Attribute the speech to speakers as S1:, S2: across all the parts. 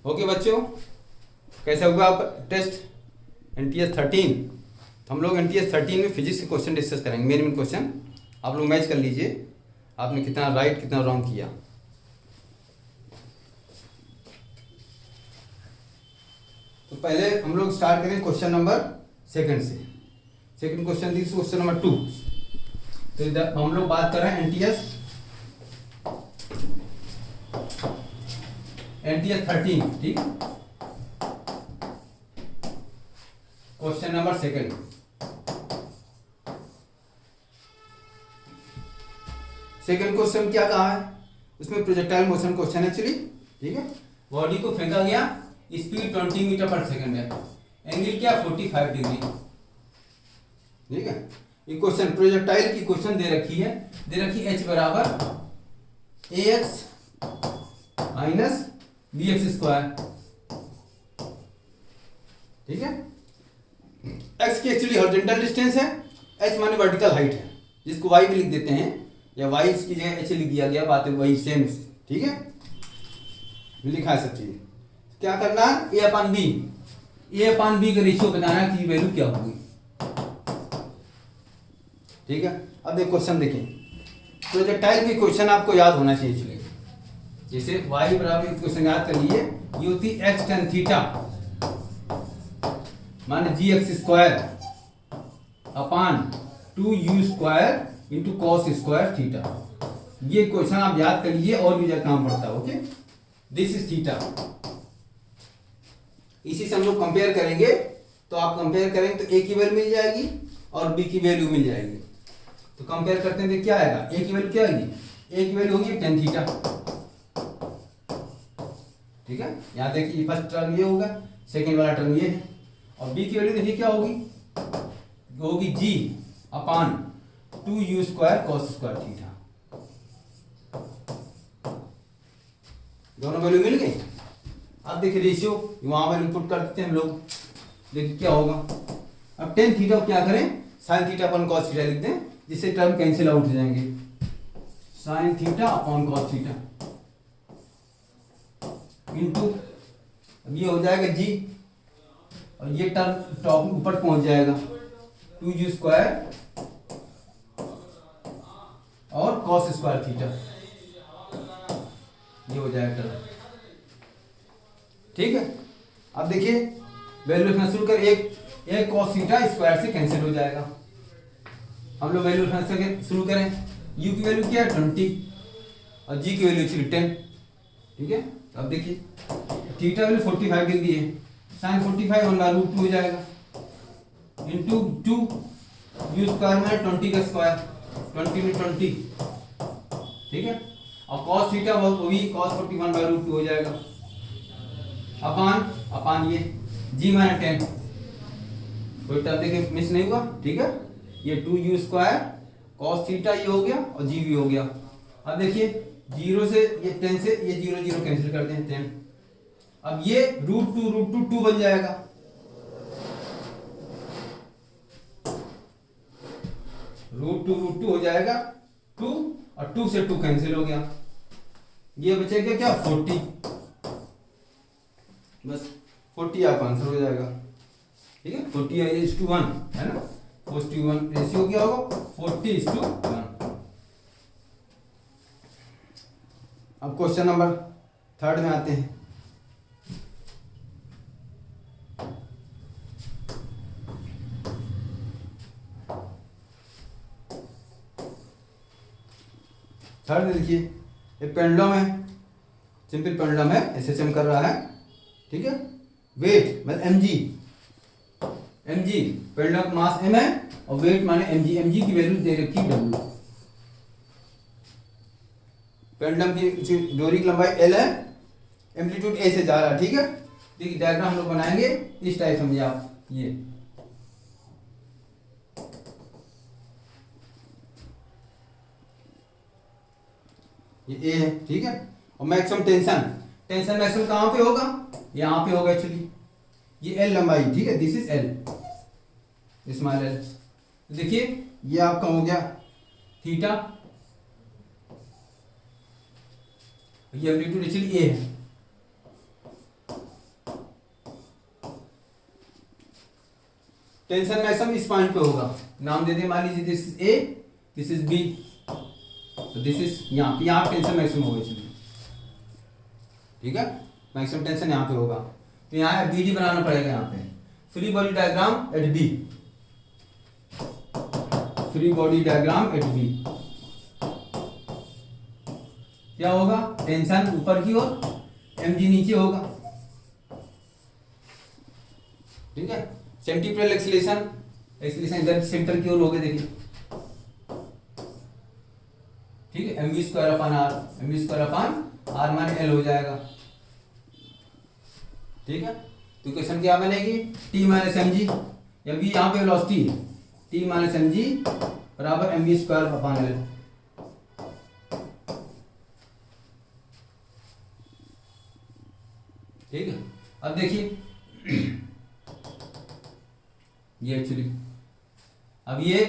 S1: Okay बच्चों, कैसा हुआ आप टेस्ट NTS 13? तो हम लोग NTS 13 में फिजिक्स के क्वेश्चन डिस्कस करेंगे, मेन क्वेश्चन। आप लोग मैच कर लीजिए आपने कितना राइट कितना रॉन्ग किया। तो पहले हम लोग स्टार्ट करें क्वेश्चन नंबर सेकंड से। Second question this question number 2। तो इधर हम लोग बात कर रहे हैं NTS 13, ठीक। Question number second. Second question क्या कहा है, उसमें प्रोजेक्टाइल मोशन क्वेश्चन एक्चुअली, ठीक है। बॉडी को फेंका गया, स्पीड 20 मीटर पर सेकंड है, एंगल क्या 45 डिग्री, ठीक है। ये क्वेश्चन प्रोजेक्टाइल की क्वेश्चन दे रखी है H बराबर AX माइनस BX स्क्वायर, ठीक है। X की एक्चुअली हॉरिजॉन्टल डिस्टेंस है, H माने वर्टिकल हाइट है, जिसको Y भी लिख देते हैं, या Y की जगह H लिख दिया गया, बात है वही सेम, ठीक है। लिखा है सब चीज। क्या करना है, A अपन B का रेशियो बताना है कि वैल्यू क्या होगी, ठीक है। अब एक क्वेश्चन देखें, प्रोजेक्टाइल की क्वेश्चन आपको याद होना चाहिए इसलिए। जैसे y बराबर क्वेश्चन याद कर लीजिए, ये होती x tan थीटा माने gx square upon 2u square into cos square theta. ये क्वेश्चन आप याद कर लीजिए और भी ज्यादा काम पड़ता है, ओके। This is theta. इसी से हम लोग कंपेयर करेंगे, तो आप कंपेयर करेंगे तो a की वैल्यू मिल जाएगी और b की वैल्यू मिल जाएगी। तो कंपेयर करते हैं तो क्या आएगा, a की वैल्यू क्या आएगी, a की वैल्यू होगी tan थीटा, ठीक है। यहाँ देखिए फर्स्ट टर्म ये होगा, सेकेंड वाला टर्म ये है, और b की वैल्यू देखिए क्या होगी g अपान 2u square cos square theta. दोनों वैल्यू मिल गई। अब देखिए रेशियो वहां वैल्यू पुट कर देते हैं हम लोग, देखिए क्या होगा। अब tan थीटा क्या करें, साइन थीटा अपन कॉस थीटा लिख दें, जिससे टर्म कैंसिल आउट हो जाएंगे, sine theta upon cos theta into, अब ये हो जाएगा g, और ये टर्म टॉप ऊपर पहुंच जाएगा 2u स्क्वायर और कॉस स्क्वायर थीटा, ये हो जाएगा टर्म, ठीक है। अब देखिए वैल्यू लिखना शुरू कर, एक कॉस थीटा स्क्वायर से कैंसिल हो जाएगा। हम लोग वैल्यू लिखना शुरू करें, u की वैल्यू क्या है 20 और g की वैल्यू 10, ठीक है। अब देखिए थीटा वैल्यू 45 डिग्री है, साइन 45 1/√2 हो जाएगा इंटू 2 u स्क्वायर में 20 का स्क्वायर 20 में 20, ठीक है। और cos थीटा वो भी cos 40 1/√2 हो जाएगा अपान ये g माइनस 10, कोई टर्म देखिए मिस नहीं हुआ, ठीक है। ये 2u स्क्वायर cos थीटा ये हो गया और g भी हो गया। अब देखिए 0 से ये 10 से ये 0 कैंसिल कर दें 10, अब ये √2 बन जाएगा, √2 हो जाएगा 2, और 2 से 2 कैंसिल हो गया, ये बचेगा क्या 40, बस 40 आप आंसर हो जाएगा, ठीक है। 40:1 है ना, 41 रेशियो क्या होगा 40:1। अब क्वेश्चन नंबर थर्ड में आते हैं। थर्ड देखिए, एक पेंडुलम है, सिंपल पेंडुलम है, SHM कर रहा है, ठीक है। वेट मतलब mg पेंडुलम मास m है और वेट माने mg की वैल्यू दे रखी w। पेंडुलम की डोरी की लंबाई l है, एम्पलीट्यूड a से जा रहा है, ठीक है। देखिए डायग्राम हम लोग बनाएंगे इस टाइप, समझिए आप, ये a है, ठीक है। और मैक्सिमम टेंशन मैक्सिमम कहां पे होगा, यहां पे होगा एक्चुअली, ये l लंबाई, ठीक है, this is l small l। देखिए ये आपका हो गया थीटा, ये एम्पलीट्यूड एक्चुअली ए है, टेंशन मैक्सिमम इस पॉइंट पे होगा, नाम दे दे, मान लीजिए this is A, this is B, this is यहाँ टेंशन मैक्सिमम होगा इसमें, ठीक है, मैक्सिमम टेंशन यहाँ पे होगा। तो यहाँ बीडी बनाना पड़ेगा, यहाँ पे free body diagram at B, free body diagram at B क्या होगा, टेंशन ऊपर की ओर, mg नीचे होगा, ठीक है। सेंट्रीपिटल एक्सीलरेशन, एक्सीलरेशन इधर सेंटर की ओर होगा, देखिए, ठीक है, mv square upon R, mv square upon R मान l हो जाएगा, ठीक है। तो क्वेश्चन क्या बनेगी, t माइनस mg, या भी यहाँ पे वेलोसिटी है, t माइनस mg बराबर mv स्क्वायर अपॉन l, ठीक है। अब देखिए ये एक्चुअली, अब ये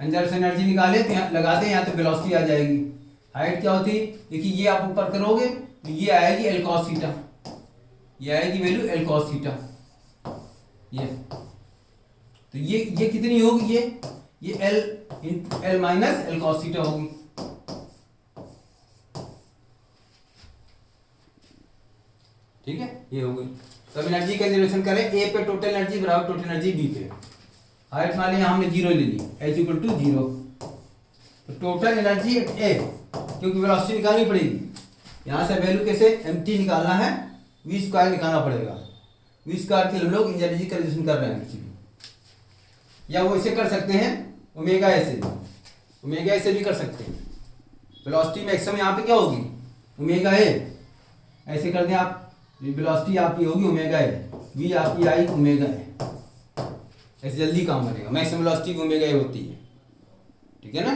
S1: अंदर से एनर्जी निकाले तो यहाँ लगाते हैं, यहाँ तो वेलोसिटी आ जाएगी। हाइट क्या होती है, देखिए ये आप ऊपर करोगे तो ये आएगी एल कॉस थीटा, ये आएगी वैल्यू एल कॉस थीटा, ये तो ये कितनी होगी, ये L minus L cos theta होगी, ठीक है, ये हो गई। तो अब एनर्जी का जनरेशन करें, ए पे टोटल एनर्जी बराबर टोटल एनर्जी बी पे, हाइट मान लिया हमने 0 ले ली, एच इक्वल टू 0, तो टोटल एनर्जी एट ए, क्योंकि वेलोसिटी निकालनी पड़ेगी, यहाँ से वैल्यू कैसे एमटी निकालना है, वी स्क्वायर निकालना पड़ेगा, वी स्क्वायर के लिए हम लोग एनर्जी का जनरेशन कर रहे हैं एक्चुअली, या वो ऐसे कर सकते हैं ओमेगा ऐसे, ओमेगा ऐसे भी कर सकते हैं, वेलोसिटी मैक्सिमम यहाँ पे क्या होगी, ओमेगा ए, ऐसे कर दें आप, वेलोसिटी आपकी होगी ओमेगा ए, वी आपकी आई ओमेगा ए, ऐसे जल्दी काम बनेगा, मैक्सिमम वेलोसिटी ओमेगा ए होती है, ठीक है ना,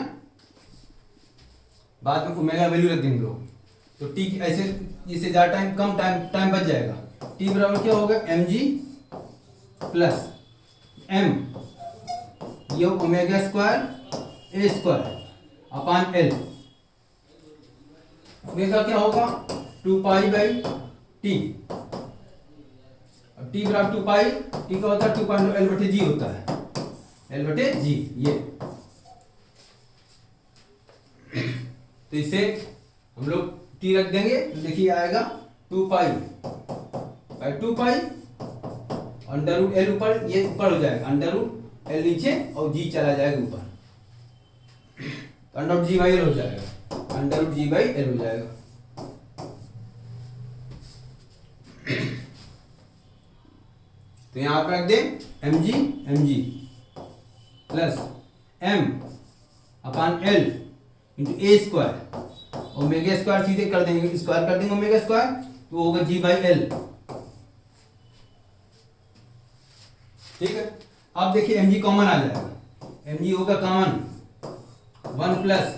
S1: बाद में ओमेगा वैल्यू रख देंगे लोग, तो टी ऐसे इससे ज़्यादा टाइम टाइम बच जाएगा, टी बराबर क्या होगा एम जी प्लस एम, ये omega square A square upon L, omega क्या होगा 2 पाई बाई टी, अब टी बराबर 2 पाई, टी का होता है 2 पाई एल बटे जी होता है, एल बटे जी, ये तो इसे हम लोग टी रख देंगे, तो देखिए आएगा 2 pi by 2 pi, under root L ऊपर, ये ऊपर हो जाएगा, अंडर रूट एल नीचे और जी चला जाएगा ऊपर, under root G by L हो जाएगा, under root G by L हो जाएगा, तो यहां पर रख दें M G plus M upon L into A square, omega square सीधे कर देंगे, स्क्वायर कर देंगे ओमेगा स्क्वायर, तो होगा जी बाई एल, ठीक है। अब देखिए एम जी कॉमन आ जाएगा, एम जी होगा common 1 plus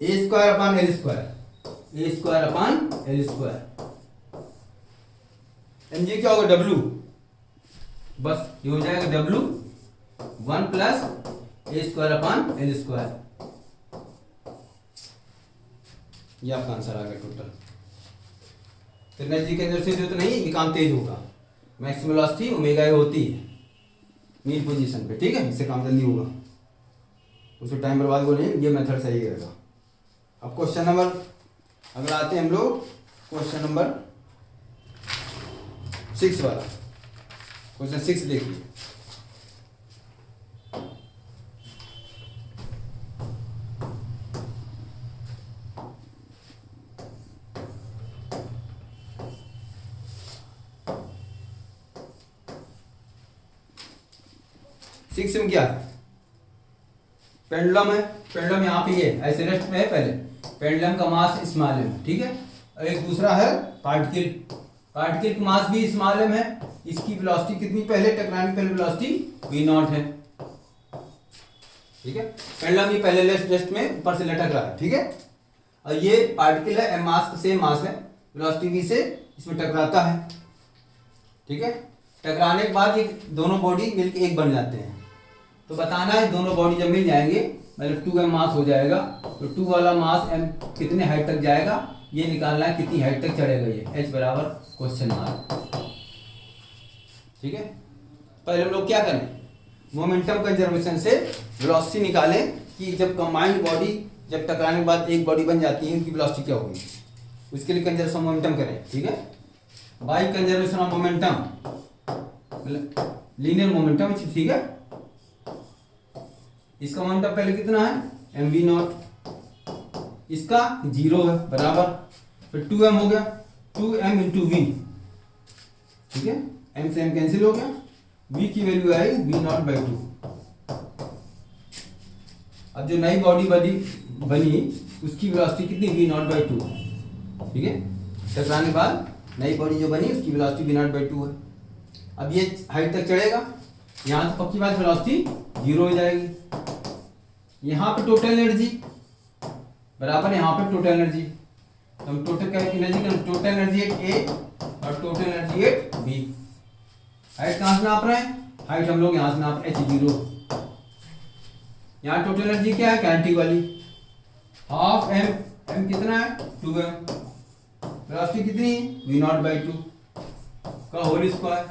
S1: A square upon L square, A square upon L square, M G क्या होगा डब्ल्यू, बस ये हो जाएगा W 1 plus A square upon L square, ये आपका आंसर आ गया टोटल। तो एनर्जी के अंदर से जो तो नहीं, ये काम तेज होगा, मैक्सिमम वेलोसिटी ओमेगा ए होती है मीन पोजीशन पे, ठीक है, इससे काम जल्दी होगा, उसमें टाइम बर्बाद हो नहीं, ये मेथड सही रहेगा। अब क्वेश्चन नंबर अगर आते हैं हम लोग, क्वेश्चन नंबर 6 वाला, क्वेश्चन 6 देखिए, सिक्स में क्या है, पेंडुलम है, पेंडुलम यहाँ पे ये ऐसे रेस्ट में है, पहले पेंडुलम का मास स्मॉल एम, ठीक है, और एक दूसरा है पार्टिकल, पार्टिकल का मास भी स्मॉल एम है, इसकी वेलोसिटी कितनी, पहले टकराने पहले वेलोसिटी वी नॉट है, ठीक है, पेंडुलम ये पहले रेस्ट में ऊपर से लटक रहा है, ठीक है, और ये पार्टिकल है, एम मास सेम मास है, वेलोसिटी वी से इसमें टकराता है, ठीक है, टकराने के बाद ये दोनों बॉडी मिलकर एक बन जाते हैं, तो बताना है दोनों बॉडी जब मिल जाएंगे मतलब 2m मास हो जाएगा, तो 2 वाला मास m कितने हाइट तक जाएगा ये निकालना है, कितनी हाइट तक चढ़ेगा ये, h बराबर क्वेश्चन मार्क, ठीक है। पहले हम लोग क्या करें, मोमेंटम कंजर्वेशन से वेलोसिटी निकालें कि जब कंबाइंड बॉडी जब टकराने के बाद एक बॉडी बन जाती है उनकी वेलोसिटी क्या होगी, उसके लिए कंजर्वेशन ऑफ मोमेंटम करें। ठीक है, by conservation of momentum linear momentum, ठीक है। इसका मोमेंटम पहले कितना है mv0, इसका 0 है बराबर, फिर 2m हो गया 2m इंटू वी, ठीक है, m से m कैंसिल हो गया, v की वैल्यू आई v0/2। अब जो नई बॉडी बनी उसकी वेलोसिटी कितनी v0/2, ठीक है, टकराने के बाद नई बॉडी जो बनी उसकी वेलोसिटी v0/2 है। अब ये हाइट तक चढ़ेगा, यहाँ तो पक्की बात वेलोसिटी 0 हो जाएगी। यहाँ पे टोटल एनर्जी बराबर यहाँ पे टोटल एनर्जी, तो हम टोटल एनर्जी का टोटल एनर्जी एट ए और total energy at B. Height कहाँ से नाप रहे हैं, हाइट हम लोग यहाँ से नाप h0। यहाँ टोटल एनर्जी क्या है काइनेटिक वाली, हाफ m कितना है 2m, वेलोसिटी कितनी v0/2 का होल स्क्वायर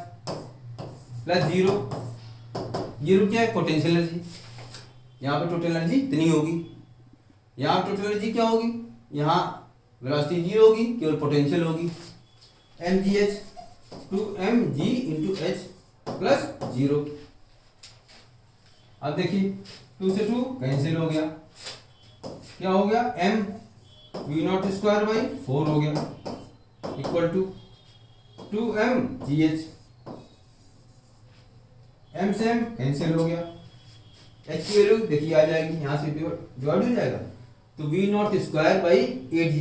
S1: प्लस 0 क्या है पोटेंशियल एनर्जी, यहाँ पे टोटल एनर्जी इतनी होगी, यहाँ टोटल एनर्जी क्या होगी, यहाँ वेलोसिटी 0 होगी, केवल पोटेंशियल होगी mgh 2mg into h plus 0। अब देखिए 2 से 2 कैंसिल हो गया, क्या हो गया m v0² 4 हो गया इक्वल टू 2mgh, m से m कैंसिल हो गया, h की वैल्यू देखिए आ जाएगी, यहाँ से डिवाइड हो जाएगा, तो v0² 8g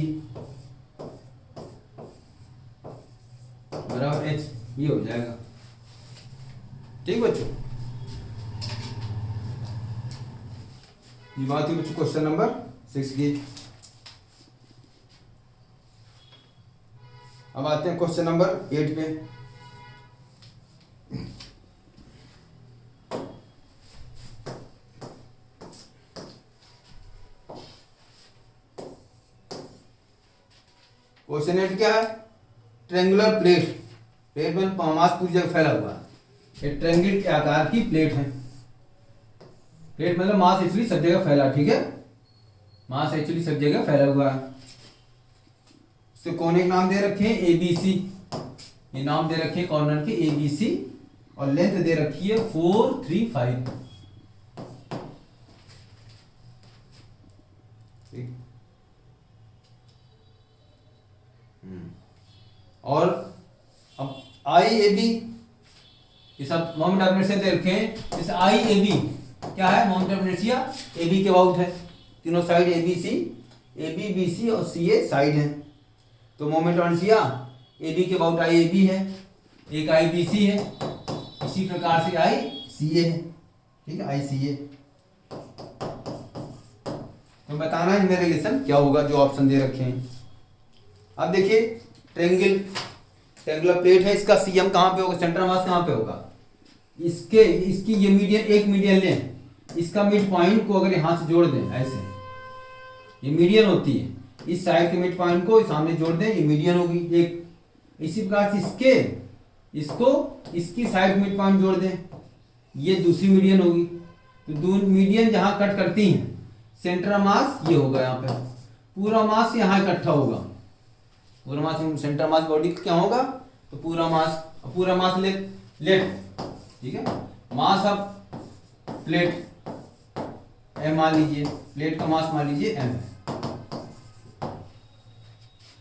S1: बराबर h, ये हो जाएगा। ठीक बच्चों, ये बात हुई बच्चों क्वेश्चन नंबर 6 की। अब आते हैं क्वेश्चन नंबर 8 पे। क्वेश्चन 8 क्या है, ट्रेंगुलर प्लेट में मास पूरी जगह फैला हुआ है, एक ट्रेंगल के आकार की प्लेट है, प्लेट मतलब मास एक्चुअली सब जगह फैला, ठीक है, मास एक्चुअली सब जगह फैला हुआ है। इसके कोने के नाम दे रखे हैं ABC, ये नाम दे रखे हैं कॉर्नर के ABC, और लेंथ दे रखी है 435। और अब IAB ये सब मोमेंट ऑफ इनर्शिया दे रखे हैं, इस IAB क्या है, मोमेंट ऑफ इनर्शिया AB के अबाउट है, तीनों साइड ABC, AB BC और CA साइड है, तो मोमेंट ऑफ इनर्शिया AB के अबाउट IAB है, एक IBC है, इसी प्रकार से ICA है, ठीक है, ICA। तो बताना है इनमें रिलेशन क्या होगा जो ऑप्शन दे रखे हैं। अब देखिए ट्रेंगुलर प्लेट है, इसका CM कहाँ पे होगा, सेंटर मास कहाँ पे होगा, इसकी ये मीडियन एक मीडियन लें, इसका मिड पॉइंट को अगर यहाँ से जोड़ दें ऐसे, ये मीडियन होती है, इस साइड के मिड पॉइंट को सामने जोड़ दें, ये मीडियन होगी एक, इसी प्रकार से इसकी साइड मिड पॉइंट जोड़ दें, ये दूसरी मीडियन होगी, तो दो मीडियन जहाँ कट करती हैं सेंटर मास ये होगा, यहाँ पे पूरा मास यहाँ इकट्ठा होगा, पूरा मास सेंटर मास बॉडी क्या होगा, तो पूरा मास लेट, ठीक है, मास ऑफ प्लेट m मान लीजिए, प्लेट का मास मान लीजिए m है,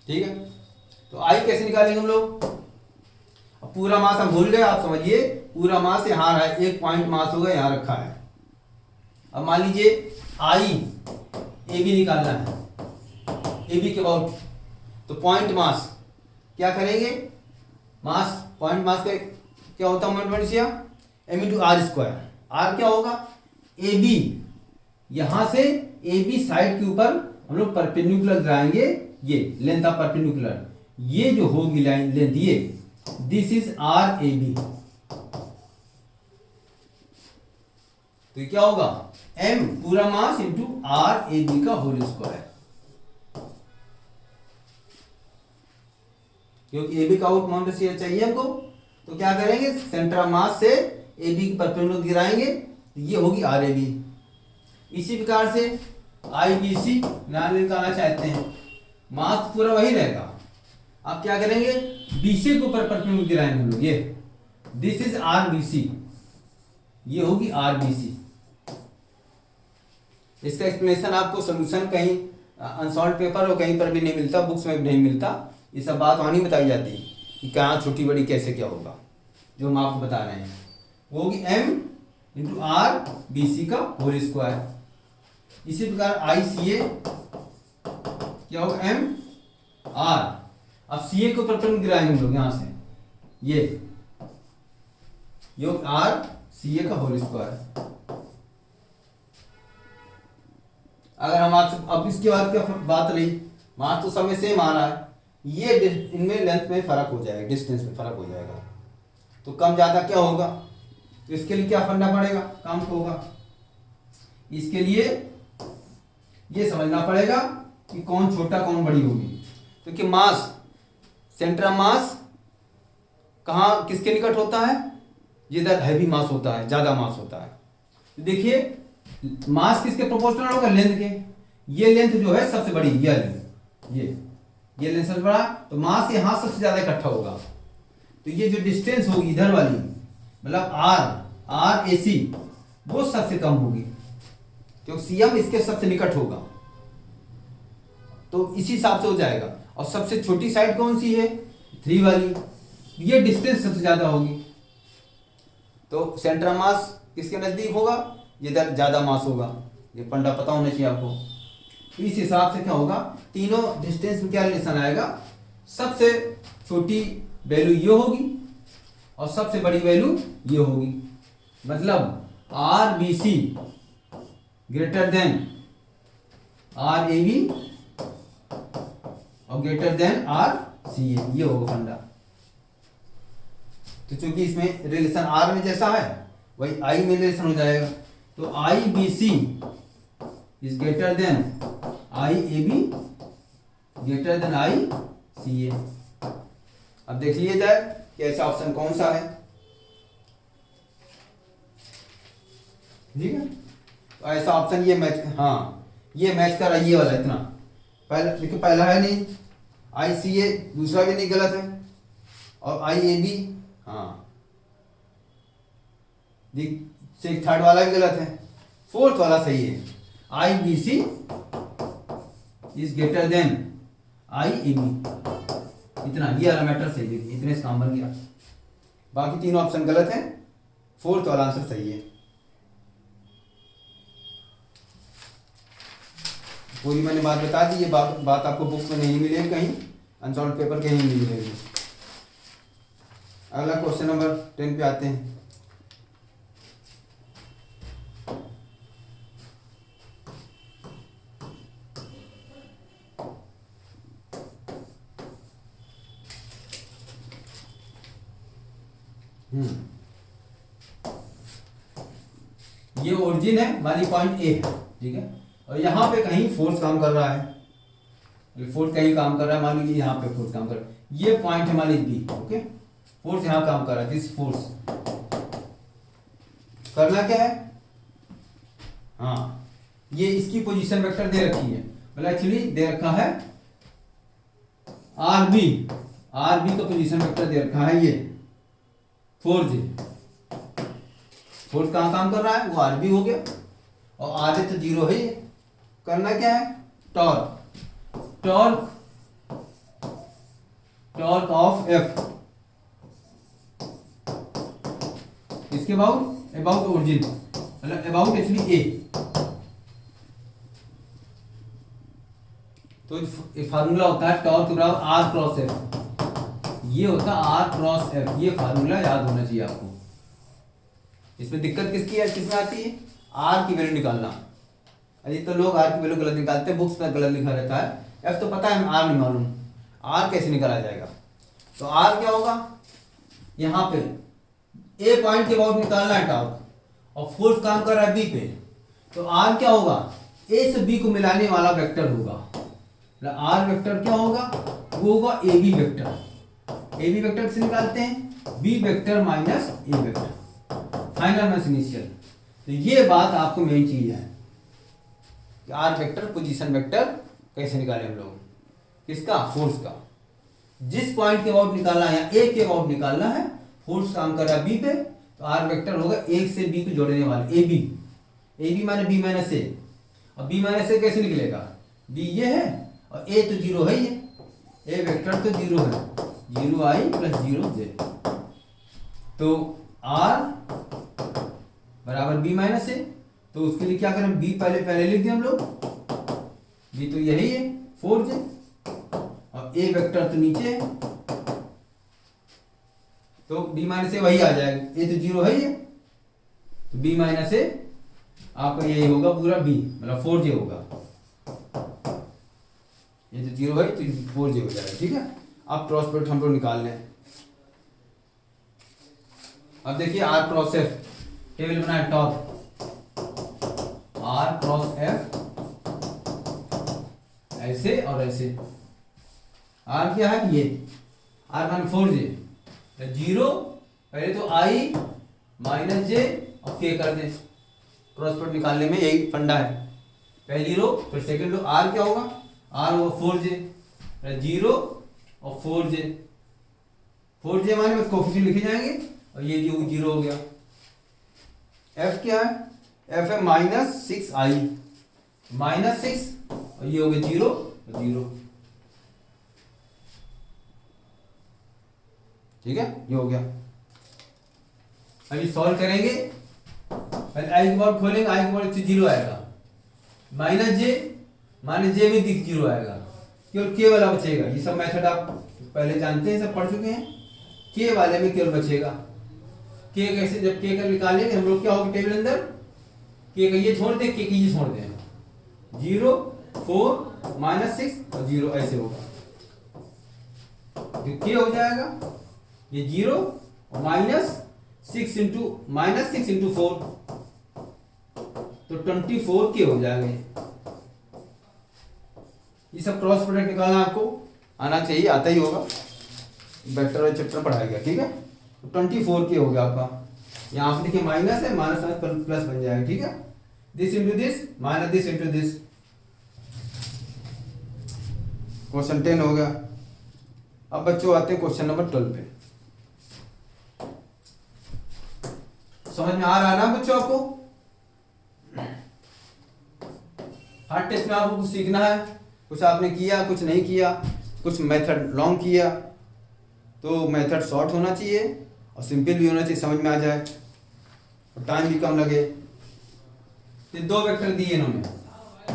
S1: ठीक है। तो I कैसे निकालेंगे हम लोग, अब पूरा मास हम भूल गए, आप समझिए पूरा मास यहाँ रहा है, एक पॉइंट मास होगा यहाँ रखा है। अब मान लीजिए I AB निकालना है, AB के अबाउट, तो पॉइंट मास क्या करेंगे, पॉइंट मास का क्या होता है moment of inertia m into r square, r क्या होगा AB, यहां से AB साइड के ऊपर हम लोग परपेंडिकुलर गिराएंगे, ये लेंथ ऑफ परपेंडिकुलर, ये जो होगी लाइन लेंथ ये, दिस इज RAB, तो क्या होगा m पूरा मास इंटू RAB का होल स्क्वायर, क्योंकि AB का आउट मोमेंट चाहिए हमको, तो क्या करेंगे सेंटर ऑफ मास से ए बी की परपेंडिकुलर गिराएंगे तो ये होगी आर ए बी। इसी प्रकार से आई बी सी निकालना चाहते हैं, मास पूरा वही रहेगा। आप क्या करेंगे, बी सी के ऊपर परपेंडिकुलर गिराएंगे हम लोग, ये this is R B C, ये होगी आर बी सी। इसका एक्सप्लेनेशन आपको सोल्यूशन कहीं अनसॉल्व पेपर और कहीं पर भी नहीं मिलता, बुक्स में भी नहीं मिलता। ये सब बात वहाँ नहीं बताई जाती कि कहाँ छोटी बड़ी कैसे क्या होगा, जो हम आपको बता रहे हैं वो होगी m into R B C का होल स्क्वायर। इसी प्रकार आई सी ए क्या होगा, m r, अब सी ए को परपेंडिकुलर गिराएंगे हम लोग यहाँ से, ये योग आर सी ए का होल स्क्वायर। अगर हम आपसे अब इसके बाद क्या बात रही, मास तो सब में सेम आ रहा है, ये इनमें लेंथ में फर्क हो जाएगा, डिस्टेंस में फर्क हो जाएगा, तो कम ज्यादा क्या होगा, तो इसके लिए क्या फंडा पड़ेगा, काम को होगा। इसके लिए ये समझना पड़ेगा कि कौन छोटा कौन बड़ी होगी, क्योंकि मास, सेंटर ऑफ मास कहाँ किसके निकट होता है, जिधर हैवी मास होता है, ज्यादा मास होता है। तो देखिए मास किसके प्रोपोर्शनल होगा, लेंथ के। ये लेंथ जो है सबसे बड़ी, ये लेंथ सबसे बड़ा, तो मास यहां सबसे ज्यादा इकट्ठा होगा। तो ये जो डिस्टेंस होगी इधर वाली, मतलब आर ए सी, वो सबसे कम होगी, क्योंकि सीएम इसके सबसे निकट होगा, तो इसी हिसाब से हो जाएगा। और सबसे छोटी साइड कौन सी है, 3 वाली, ये डिस्टेंस सबसे ज्यादा होगी। तो सेंटर ऑफ मास किसके नजदीक होगा, जिधर ज्यादा मास होगा। ये फंडा पता होना चाहिए आपको। तो इस हिसाब से क्या होगा, तीनों डिस्टेंस में क्या रिलेशन आएगा, सबसे छोटी वैल्यू ये होगी और सबसे बड़ी वैल्यू ये होगी। मतलब R B C greater than R A B और greater than R C A, ये होगा फंडा। तो चूंकि इसमें रिलेशन आर में जैसा है वही आई में रिलेशन हो जाएगा। तो I B C is greater than I A B greater than I C A. अब देख लिया जाए कि ऐसा ऑप्शन कौन सा है, ठीक है। तो ऐसा ऑप्शन ये मैच, हाँ ये मैच कर रहा है, ये वाला इतना पहला, देखिए पहला है नहीं, आई सी ए दूसरा भी नहीं गलत है, और आई ए बी हाँ थर्ड वाला भी गलत है, फोर्थ वाला सही है। I B C is greater than I A B, इतना ये वाला मैटर सही है, इतने से काम बन गया। बाकी तीनों ऑप्शन गलत है, फोर्थ वाला आंसर सही है। पूरी मैंने बात बता दी, ये बात आपको बुक में नहीं मिलेगी, कहीं अनसॉल्व पेपर कहीं नहीं मिलेगी। अगला क्वेश्चन नंबर 10 पे आते हैं। ये ओरिजिन है, मान ली पॉइंट ए है, ठीक है, और यहाँ पे कहीं फोर्स काम कर रहा है, फोर्स कहीं काम कर रहा है, मान लीजिए यहाँ पे फोर्स काम कर रहा है, ये पॉइंट है मान लीजिए बी, ओके, फोर्स यहाँ काम कर रहा है, दिस फोर्स। करना क्या है, हाँ ये इसकी पोजीशन वेक्टर दे रखी है, मतलब एक्चुअली दे रखा है आर बी का पोजीशन वेक्टर दे रखा है, ये फोर्स है, फोर्स कहाँ काम कर रहा है, वो आर बी हो गया, और आर ए तो 0 है। करना क्या है, टॉर्क ऑफ एफ इसके अबाउट ओरिजिन, मतलब अबाउट एक्चुअली ए। तो फार्मूला होता है टॉर्क बराबर आर क्रॉस एफ, ये होता है आर क्रॉस एफ, ये फार्मूला याद होना चाहिए आपको। इसमें दिक्कत किसकी है, किसमें आती है, आर की वैल्यू निकालना। अरे तो लोग आर की वैल्यू गलत निकालते हैं, बुक्स में गलत लिखा रहता है, एफ तो पता है, आर नहीं मालूम, आर कैसे निकाला जाएगा। तो आर क्या होगा, यहाँ पे ए पॉइंट के अबाउट निकालना है टॉर्क, और फोर्स काम कर रहा है बी पे, तो आर क्या होगा, ए से बी को मिलाने वाला वेक्टर होगा। आर वेक्टर क्या होगा, वो होगा A B vector. A B vector से निकालते हैं B vector minus A vector, final minus initial. तो ये बात आपको मेन चीज है कि आर वेक्टर पोजीशन वेक्टर कैसे निकाले हम लोग, किसका, फोर्स का। जिस पॉइंट के अबाउट निकालना है या ए के अबाउट निकालना है, फोर्स काम कर रहा है बी पे, तो आर वेक्टर होगा ए से बी को जोड़ने वाले, ए बी माने बी माइनस ए। और बी माइनस ए कैसे निकलेगा, बी ये है और ए तो जीरो है, ये ए वेक्टर तो जीरो है, जीरो आई प्लस जीरो जे। तो आर बराबर बी माइनस ए, तो उसके लिए क्या करें, बी पहले लिख दिए हम लोग, बी तो यही है 4j, और ए वेक्टर तो नीचे है, तो बी माइनस ए वही आ जाएगा, ए तो जीरो है ये, तो बी माइनस ए आपका यही होगा पूरा बी, मतलब 4j होगा, ये तो जीरो है तो 4j हो जाएगा। ठीक है, अब क्रॉस प्रोडक्ट हम लोग निकाल लें। अब देखिए आर क्रॉस एफ, टेबल बनाए टॉप, आर क्रॉस एफ ऐसे और ऐसे। आर क्या है, ये आर मान 4j, जीरो पहले तो आई माइनस जे और के कर दे, क्रॉस प्रोडक्ट निकालने में यही फंडा है। पहली रो फिर सेकंड रो, आर क्या होगा, आर होगा 4j, जीरो और 4j, 4j माने बस कोफिशिएंट लिखे जाएंगे, और ये जो जीरो हो गया। एफ क्या है, एफ है -6i, -6 और ये हो गया जीरो, जीरो। ठीक है, ये हो गया। अभी सॉल्व करेंगे, पहले आई के बाद खोलेंगे, आई के बाद जीरो आएगा, -j माने जे में दिख जीरो आएगा, केवल के वाला बचेगा। ये सब मेथड आप पहले जानते हैं, सब पढ़ चुके हैं। के वाले में केवल बचेगा, के कैसे, जब के का निकालेंगे हम लोग क्या होगा टेबल अंदर, के का ये छोड़ दे, के की ये छोड़ दे, 0 4 -6 और 0 ऐसे होगा, तो के हो जाएगा ये 0 और -6 इंटू 4, तो 24 के हो जाएगा। ये सब क्रॉस प्रोडक्ट निकालना आपको आना चाहिए, आता ही होगा, वेक्टर और चैप्टर पढ़ाया गया। ठीक है, तो 24 के हो गया आपका, यहाँ पे देखिए माइनस है, माइनस प्लस बन जाएगा। ठीक है, this into this minus this into this, question 10 हो गया। अब बच्चों आते हैं क्वेश्चन नंबर 12 पे। समझ में आ रहा है ना बच्चों आपको? हर टेस्ट में आपको कुछ सीखना है, कुछ आपने किया, कुछ नहीं किया, कुछ मेथड लॉन्ग किया, तो मेथड शॉर्ट होना चाहिए और सिंपल भी होना चाहिए, समझ में आ जाए और टाइम भी कम लगे। ये दो वेक्टर दिए इन्होंने,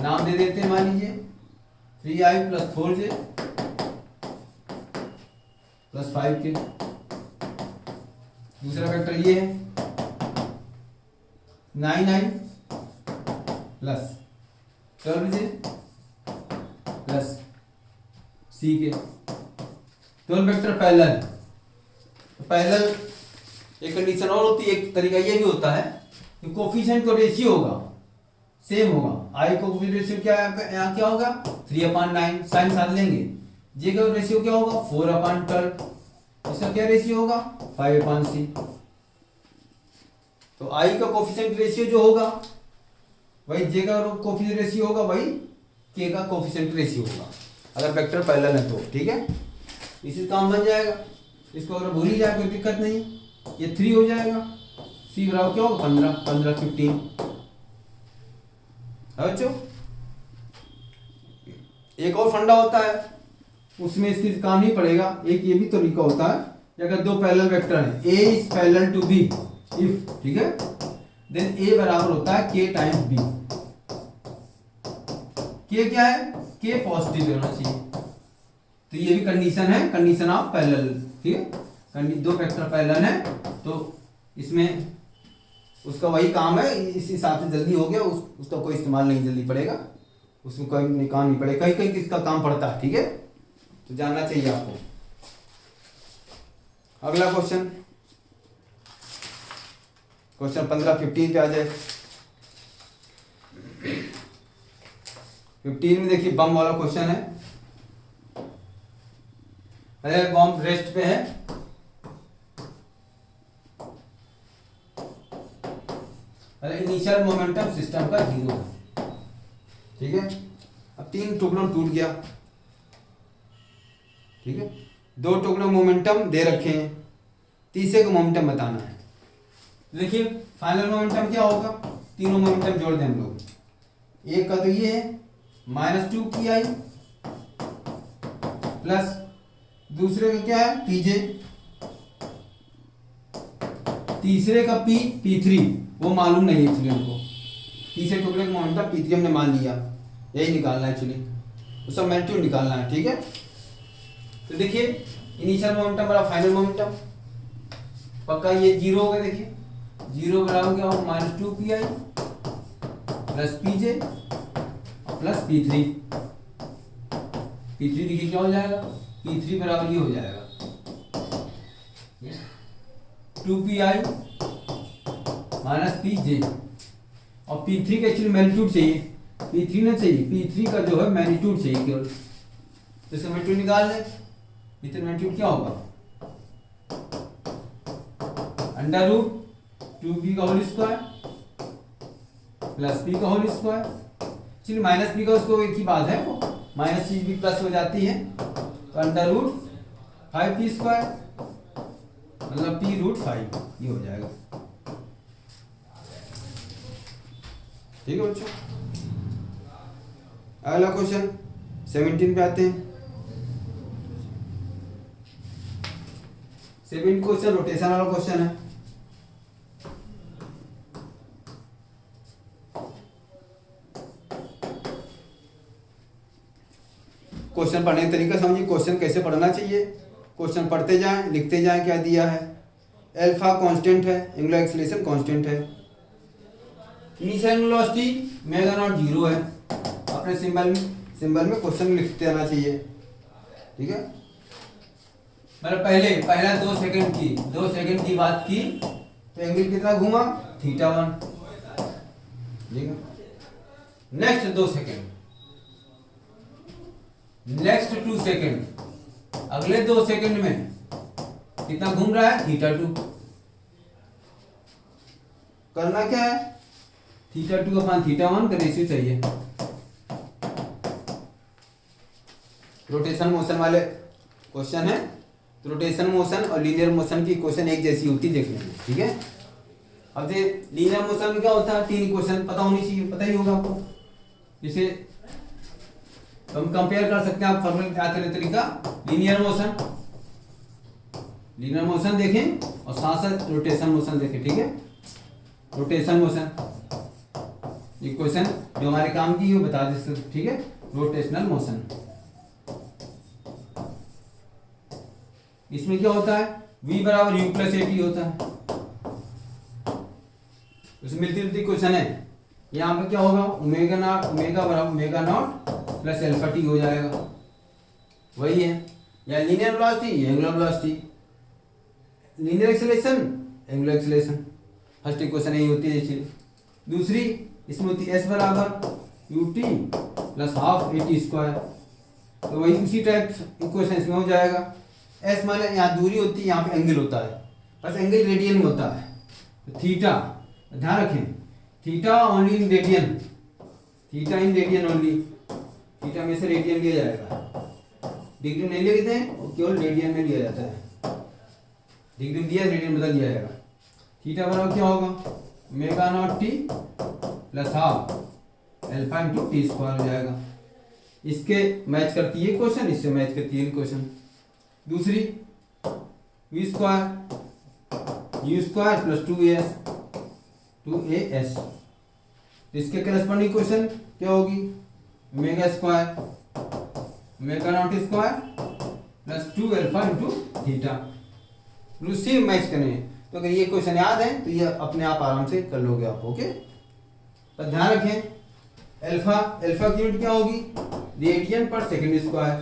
S1: नाम दे देते हैं, मान लीजिए 3i plus 4j plus 5k। दूसरा वेक्टर ये है 9i plus 12j plus ck। 12 vector parallel. Parallel एक कंडीशन और होती है, एक तरीका ये भी होता है कि कोफिशिएंट का रेशियो होगा, सेम होगा। आई को रेशियो क्या है, यहाँ क्या होगा 3/9, साइन साथ लेंगे। जे का रेशियो क्या होगा 4/12, इसका क्या रेशियो होगा 5/c। तो आई का कोफिशिएंट रेशियो जो होगा वही जे का कोफिशिएंट रेशियो होगा, वही के का कोफिशिएंट रेशियो होगा, अगर वेक्टर पैरेलल है तो। ठीक है, इसी काम बन जाएगा। इसको अगर भूल ही जाए कोई दिक्कत नहीं, ये 3 हो जाएगा, सी बराबर क्या होगा 15 15 बच्चों। एक और फंडा होता है, उसमें इसकी काम नहीं पड़ेगा, एक ये भी तरीका होता है कि अगर दो पैरेलल वेक्टर हैं, A is parallel to B if, ठीक है, देन ए बराबर होता है के टाइम्स बी। के क्या है, के पॉजिटिव होना चाहिए, तो ये भी कंडीशन है, कंडीशन ऑफ पैरेलल। ठीक है, दो वेक्टर पैरेलल है तो इसमें उसका वही काम है, इस हिसाब से जल्दी हो गया, उसका कोई इस्तेमाल नहीं जल्दी पड़ेगा, उसमें कोई काम नहीं पड़ेगा, कहीं कहीं किसका काम पड़ता है। ठीक है, तो जानना चाहिए आपको। अगला क्वेश्चन, क्वेश्चन 15-15 पे आ जाए। 15 में देखिए बम वाला क्वेश्चन है। अरे बम रेस्ट पे है, इनिशियल मोमेंटम सिस्टम का 0 है। ठीक है, अब 3 टुकड़ों टूट गया। ठीक है, 2 टुकड़ों मोमेंटम दे रखे हैं, तीसरे को मोमेंटम बताना है। देखिए फाइनल मोमेंटम क्या होगा, तीनों मोमेंटम जोड़ दें हम लोग। एक का तो ये है -2 pi प्लस दूसरे का क्या है pj, तीसरे का p3 वो मालूम नहीं एक्चुअली हमको। तीसरे टुकड़े का मोमेंटम p3 हमने मान लिया, यही निकालना है एक्चुअली, उसका मैग्नीट्यूड निकालना है। ठीक है, तो देखिए इनिशियल मोमेंटम बराबर फाइनल मोमेंटम, पक्का ये 0 हो गया। देखिए 0 बराबर क्या होगा -2 pi plus pj plus p3। p3 देखिए क्या हो जाएगा, p3 बराबर ये हो जाएगा 2 pi माइनस pj, और p3 का एक्चुअली मैग्नीट्यूड चाहिए, p3 ना चाहिए, p3 का जो है मैग्नीट्यूड चाहिए केवल, तो इसका मैग्नीट्यूड निकाल लें। इतना मैग्नीट्यूड क्या होगा, √2b का होल स्क्वायर प्लस p का होल स्क्वायर। चलिए माइनस p का उसको एक ही बात है, वो माइनस चीज भी प्लस हो जाती है, तो √5p² मतलब p√5 ये हो जाएगा। ठीक है बच्चों, अगला क्वेश्चन 17 पे आते हैं। 7 क्वेश्चन रोटेशन वाला क्वेश्चन है। क्वेश्चन पढ़ने का तरीका समझिए, क्वेश्चन कैसे पढ़ना चाहिए। क्वेश्चन पढ़ते जाएं, लिखते जाएं क्या दिया है। अल्फा कांस्टेंट है, एंगुलर एक्सीलरेशन कांस्टेंट है, initial angular velocity mega not 0 है। अपने सिंबल में क्वेश्चन लिखते आना चाहिए। ठीक है, मतलब पहला 2 सेकंड की बात की तो एंगल कितना घूमा, θ1। ठीक है, नेक्स्ट 2 सेकंड, नेक्स्ट 2 सेकंड, अगले 2 सेकंड में कितना घूम रहा है, θ2। करना क्या है, θ2 अपॉन θ1 का रेशियो चाहिए। रोटेशन मोशन वाले क्वेश्चन है, तो रोटेशन मोशन और लीनियर मोशन की क्वेश्चन एक जैसी होती देख लेंगे। ठीक है, अब ये लीनियर मोशन में क्या होता है, 3 क्वेश्चन पता होनी चाहिए, पता ही होगा आपको। जैसे हम कंपेयर कर सकते हैं, आप फॉर्मूला याद करने तरीका, लीनियर मोशन देखें और साथ साथ रोटेशन मोशन देखें। ठीक है, रोटेशन मोशन इक्वेशन जो हमारे काम की है बता दे सकते। ठीक है, रोटेशनल मोशन, इसमें क्या होता है, v बराबर u प्लस at होता है। उसमें मिलती जुलती क्वेश्चन है, यहाँ पे क्या होगा, ओमेगा बराबर omega naught plus alpha t हो जाएगा, वही है। या linear velocity, angular velocity, linear acceleration, angular acceleration, first equation यही होती है। चलिए दूसरी इसमें होती है s बराबर ut प्लस हाफ at², तो वही उसी टाइप इक्वेशन इसमें हो जाएगा। s माने यहाँ दूरी होती है, यहाँ पे एंगल होता है, बस एंगल रेडियन में होता है। थीटा ध्यान रखें, theta only in radian, theta in radian only, theta में से रेडियन लिया जाएगा, डिग्री नहीं लिखते हैं, वो केवल रेडियन में लिया जाता है। डिग्री दिया रेडियन बदल दिया जाएगा। थीटा बराबर क्या होगा, omega naught t plus half alpha into t² हो जाएगा। इसके मैच करती है क्वेश्चन, इससे मैच करती है क्वेश्चन। दूसरी v² u² प्लस 2as, इसके करस्पॉन्डिंग क्वेश्चन क्या होगी, omega square omega naught square plus 2 alpha into theta, उसी मैच करने। तो अगर ये क्वेश्चन याद है तो ये अपने आप आराम से कर लोगे आप। ओके, पर ध्यान रखें अल्फा की यूनिट क्या होगी, रेडियन पर सेकंड स्क्वायर।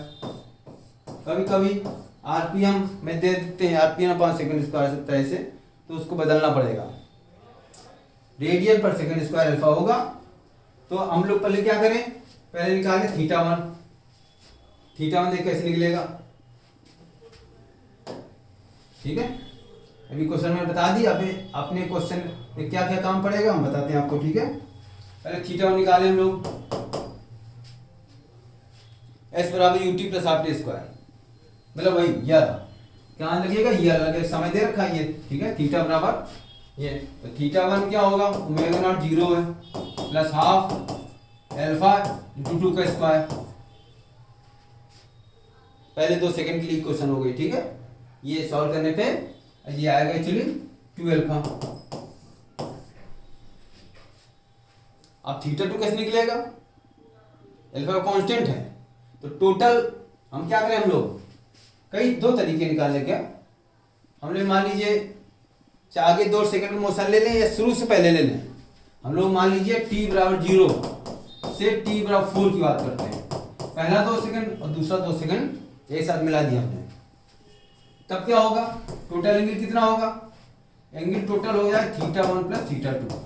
S1: कभी कभी आरपीएम में दे देते हैं, आरपीएम अपॉन सेकंड स्क्वायर सकता है ऐसे, तो उसको बदलना पड़ेगा। रेडियन पर सेकंड स्क्वायर अल्फा होगा, तो हम लोग पहले क्या करें, पहले निकालें θ1 देख कैसे निकलेगा। ठीक है, अभी क्वेश्चन में बता दी, अभी अपने क्वेश्चन में क्या क्या काम पड़ेगा हम बताते हैं आपको, ठीक है। पहले थीटा निकाले हम लोग, एस बराबर UT plus half T square, मतलब वही यह क्या लगेगा, यह लगेगा, समय दे रखा है ये, ठीक है। थीटा बराबर ये, तो थीटा वन क्या होगा, ओमेगा नॉट 0 है प्लस हाफ एल्फा इंटू 2 का स्क्वायर। पहले 2 सेकंड के लिए क्वेश्चन हो गई, ठीक है। ये सॉल्व करने पे ये आएगा एक्चुअली 2 अल्फा। अब थीटा 2 कैसे निकलेगा, अल्फा कांस्टेंट है, तो टोटल हम क्या करें, हम लोग कई 2 तरीके निकाल लें क्या। हम लोग मान लीजिए आगे 2 सेकंड मोशन ले लें या शुरू से पहले ले लें। हम लोग मान लीजिए t बराबर 0 से t बराबर 4 की बात करते हैं। पहला 2 सेकंड और दूसरा 2 सेकंड एक साथ मिला दिया हमने, तब क्या होगा, टोटल एंगल कितना होगा, एंगल टोटल हो जाए थीटा 1 प्लस थीटा 2,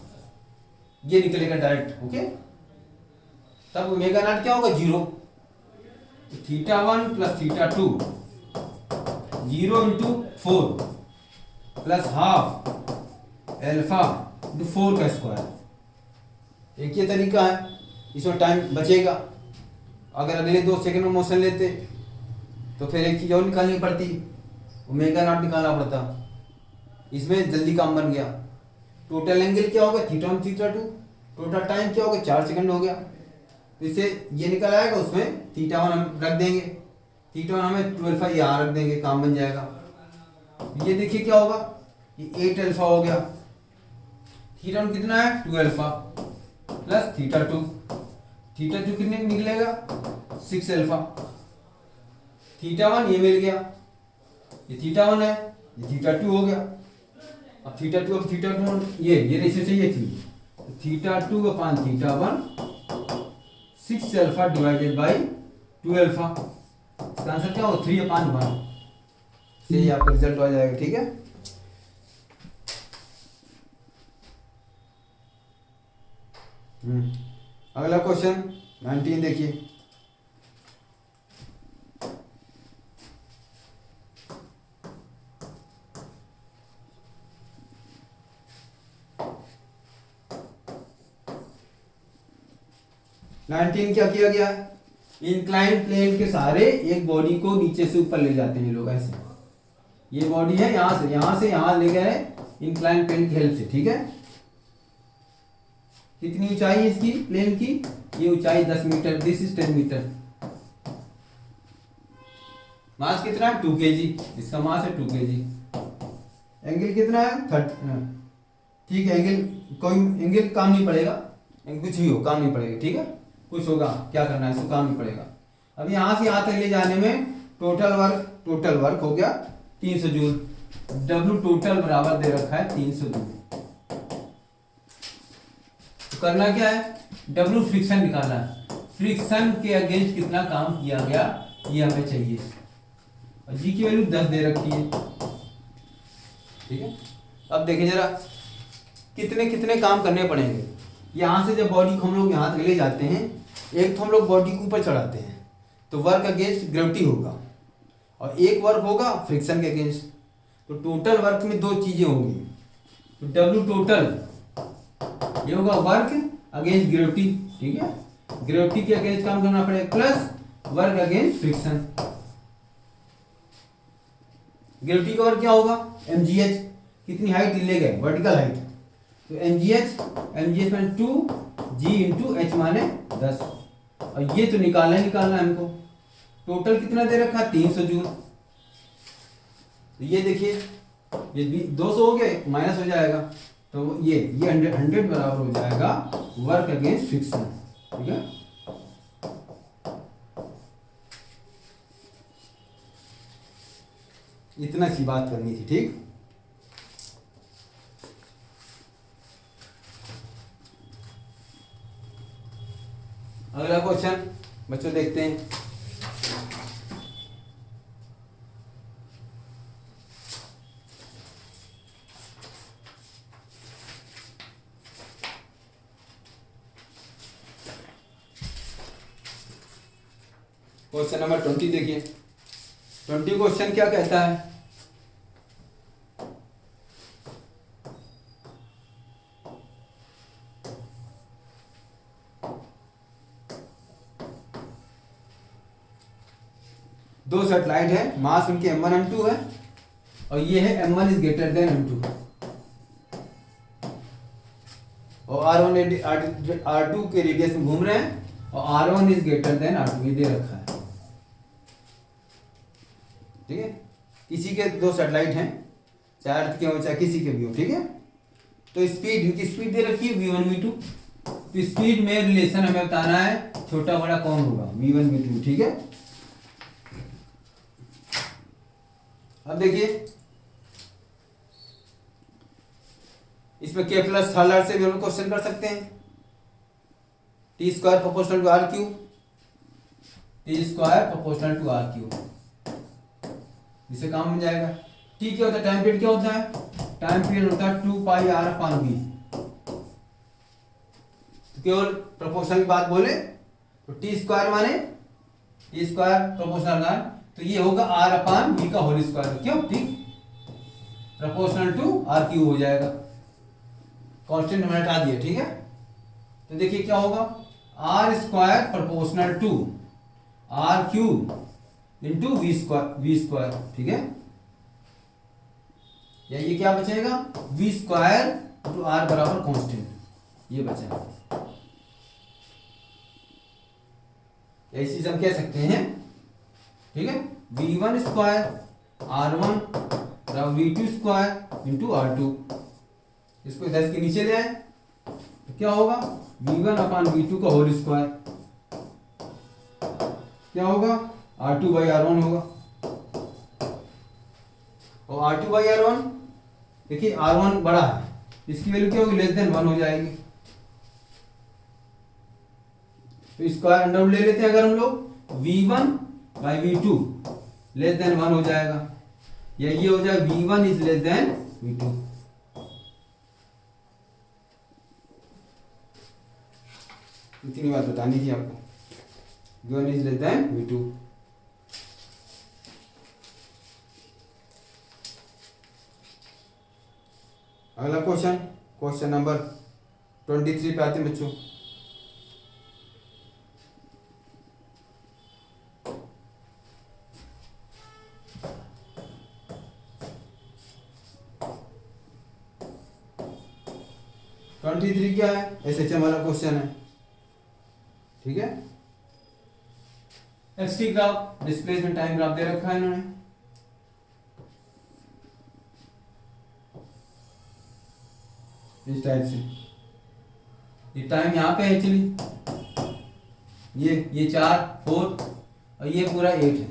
S1: ये निकलेगा डायरेक्ट, ओके। तब ओमेगा नॉट क्या होगा 0, तो theta 1 plus theta 2 0 into 4 plus half alpha into 4 का स्क्वायर। एक ये तरीका है, इसमें टाइम बचेगा। अगर अगले 2 सेकंड में मोशन लेते तो फिर एक चीज और निकालनी पड़ती, ओमेगा नॉट निकालना पड़ता। इसमें जल्दी काम बन गया। टोटल एंगल क्या होगा, थीटा 1 थीटा 2, टोटल टाइम क्या होगा 4 सेकंड हो गया। तो इससे ये निकल आएगा, उसमें थीटा 1 हम रख देंगे, थीटा 1 हमें 2 अल्फा यहाँ रख देंगे, काम बन जाएगा। ये देखिए क्या होगा, ये 8 अल्फा हो गया। थीटा 1 कितना है 2 अल्फा प्लस थीटा 2, थीटा 2 कितने निकलेगा 6 अल्फा। थीटा 1 ये मिल गया, ये थीटा 1 है, ये थीटा 2 हो गया। अब थीटा 2 अब थीटा 2 ये रेशियो चाहिए थी, theta 2 upon theta 1 6 alpha divided by 2 alpha. इसका आंसर क्या होगा 3/1 से ही आपका रिजल्ट आ जाएगा, ठीक है। अगला क्वेश्चन 19 देखिए। क्या किया गया है, इंक्लाइन प्लेन के सहारे एक बॉडी को नीचे से ऊपर ले जाते हैं लोग ऐसे। ये बॉडी है यहां से यहां ले गए इंक्लाइन प्लेन की हेल्प से, ठीक है। कितनी ऊंचाई है इसकी प्लेन की, ये ऊंचाई 10 मीटर, दिस इज 10 मीटर। मास कितना है 2 kg, इसका मास है 2 kg। एंगल कितना है 30, ठीक है। एंगल कोई एंगल काम नहीं पड़ेगा, कुछ भी हो काम नहीं पड़ेगा, ठीक है। कुछ होगा क्या करना है, इसको काम नहीं पड़ेगा। अब यहां से यहां तक ले जाने में टोटल वर्क हो गया 300 जूल। W टोटल बराबर दे रखा है 300 जूल। तो करना क्या है, W फ्रिक्शन निकालना है, फ्रिक्शन के अगेंस्ट कितना काम किया गया ये हमें चाहिए। और G की वैल्यू 10 दे रखी है, ठीक है। अब देखिए जरा कितने कितने काम करने पड़ेंगे। यहां से जब बॉडी को हम लोग यहां तक ले जाते हैं, एक तो हम लोग बॉडी को ऊपर चढ़ाते हैं तो वर्क अगेंस्ट ग्रेविटी होगा, और एक वर्क होगा फ्रिक्शन के अगेंस्ट। तो टोटल वर्क में 2 चीजें होंगी, तो W टोटल ये होगा वर्क अगेंस्ट ग्रेविटी, ठीक है। ग्रेविटी के अगेंस्ट काम करना पड़ेगा plus work against friction. Gravity का वर्क क्या होगा mgh, कितनी हाइट ले गए वर्टिकल हाइट, तो mgh माने 2g इंटू h माने 10। और ये तो निकालना है हमको। टोटल कितना दे रखा है 300 जूल। तो ये देखिए ये 200 हो गए माइनस हो जाएगा, तो ये 100 बराबर हो जाएगा वर्क अगेंस्ट फ्रिक्शन, ठीक है। इतना सी बात करनी थी, ठीक। अगला क्वेश्चन बच्चों देखते हैं। क्वेश्चन नंबर 20 देखिए। 20 क्वेश्चन क्या कहता है, दो सैटेलाइट है, मास उनके m1 m2 है और ये है m1 is greater then m2 और r2 के रेडियस में घूम रहे हैं और r1 is greater then r2 ये दे रखा है। ठीक है, किसी के दो सैटेलाइट हैं, चाहे अर्थ के हो चाहे किसी के भी हो। ठीक है, तो स्पीड, इनकी स्पीड दे रखी है v1 v2, तो स्पीड में रिलेशन हमें बताना है छोटा बड़ा कौन होगा, v1 v2। ठीक है, अब देखिए इसमें k प्लस थर्ड आर्डर से भी हम लोग क्वेश्चन कर सकते हैं। T square proportional to R cube, T square proportional to R cube, जिससे काम बन जाएगा। टी क्या होता है, टाइम पीरियड क्या होता है, टाइम पीरियड होता है 2 पाई आर अपान वी। तो केवल प्रोपोर्शनल की बात बोले तो टी स्क्वायर माने टी स्क्वायर प्रोपोर्शनल आर, तो ये होगा आर अपान वी का होल स्क्वायर। क्यों, ठीक, प्रोपोर्शनल टू आर क्यूब हो जाएगा, कांस्टेंट हमने हटा दिया। ठीक है, तो देखिए क्या होगा, R square proportional to R cube into V square. ठीक है, या ये क्या बचेगा, वी स्क्वायर टू आर बराबर कांस्टेंट, ये बचेगा। ऐसी चीज हम कह सकते हैं। ठीक है, v1 स्क्वायर r1 बराबर v2 स्क्वायर इंटू r2, इसको इधर के नीचे ले आए तो क्या होगा, v1 अपान v2 का होल स्क्वायर, क्या होगा, r2 बाई r1 होगा। और r2 बाई r1, देखिए r1 बड़ा है, इसकी वैल्यू क्या होगी, लेस देन 1 हो जाएगी। तो स्क्वायर अंडर ले लेते हैं अगर हम लोग, v1 by v2 less than 1 हो जाएगा, या ये हो जाएगा v1 is less than v2। इतनी बात बतानी थी आपको, v1 is less than v2। अगला क्वेश्चन, क्वेश्चन नंबर 23 पे आते हैं बच्चों। क्या है, एसएचएम वाला क्वेश्चन है। ठीक है, XT graph, displacement time graph दे रखा है इन्होंने। इस टाइप से ये टाइम यहाँ पे है एक्चुअली, ये 4 4 और ये पूरा 8 है,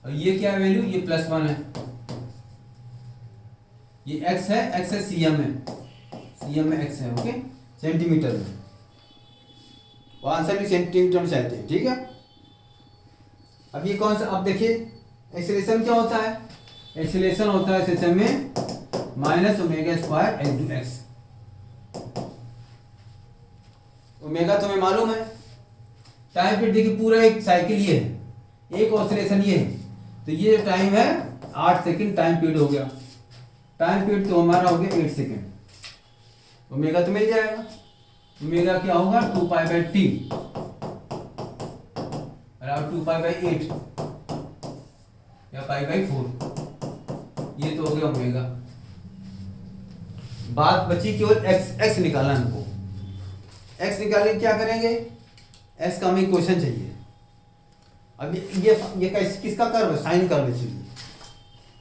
S1: और ये क्या वैल्यू, ये +1 है, ये x है सीएम में x है, ओके, सेंटीमीटर में, और आंसर भी सेंटीमीटर में चाहते हैं। ठीक है, अब ये कौन सा, अब देखिए एक्सेलरेशन क्या होता है, एक्सेलरेशन होता है सिस्टम में minus omega square into x. Omega तो हमें मालूम है, टाइम पीरियड देखिए पूरा एक साइकिल ये है, एक ऑसिलेशन ये है, तो ये टाइम है 8 सेकंड टाइम पीरियड हो गया, टाइम पीरियड तो हमारा हो गया 8 सेकंड, ओमेगा तो मिल जाएगा। ओमेगा क्या होगा, 2 पाई बाई टी बराबर 2 पाई बाई 8 या पाई बाई 4, ये तो हो गया ओमेगा। बात बची केवल एक्स निकालना है हमको। एक्स निकालने क्या करेंगे, एक्स का हमें क्वेश्चन चाहिए। अब ये किसका कर्व है, साइन कर्व है, चलिए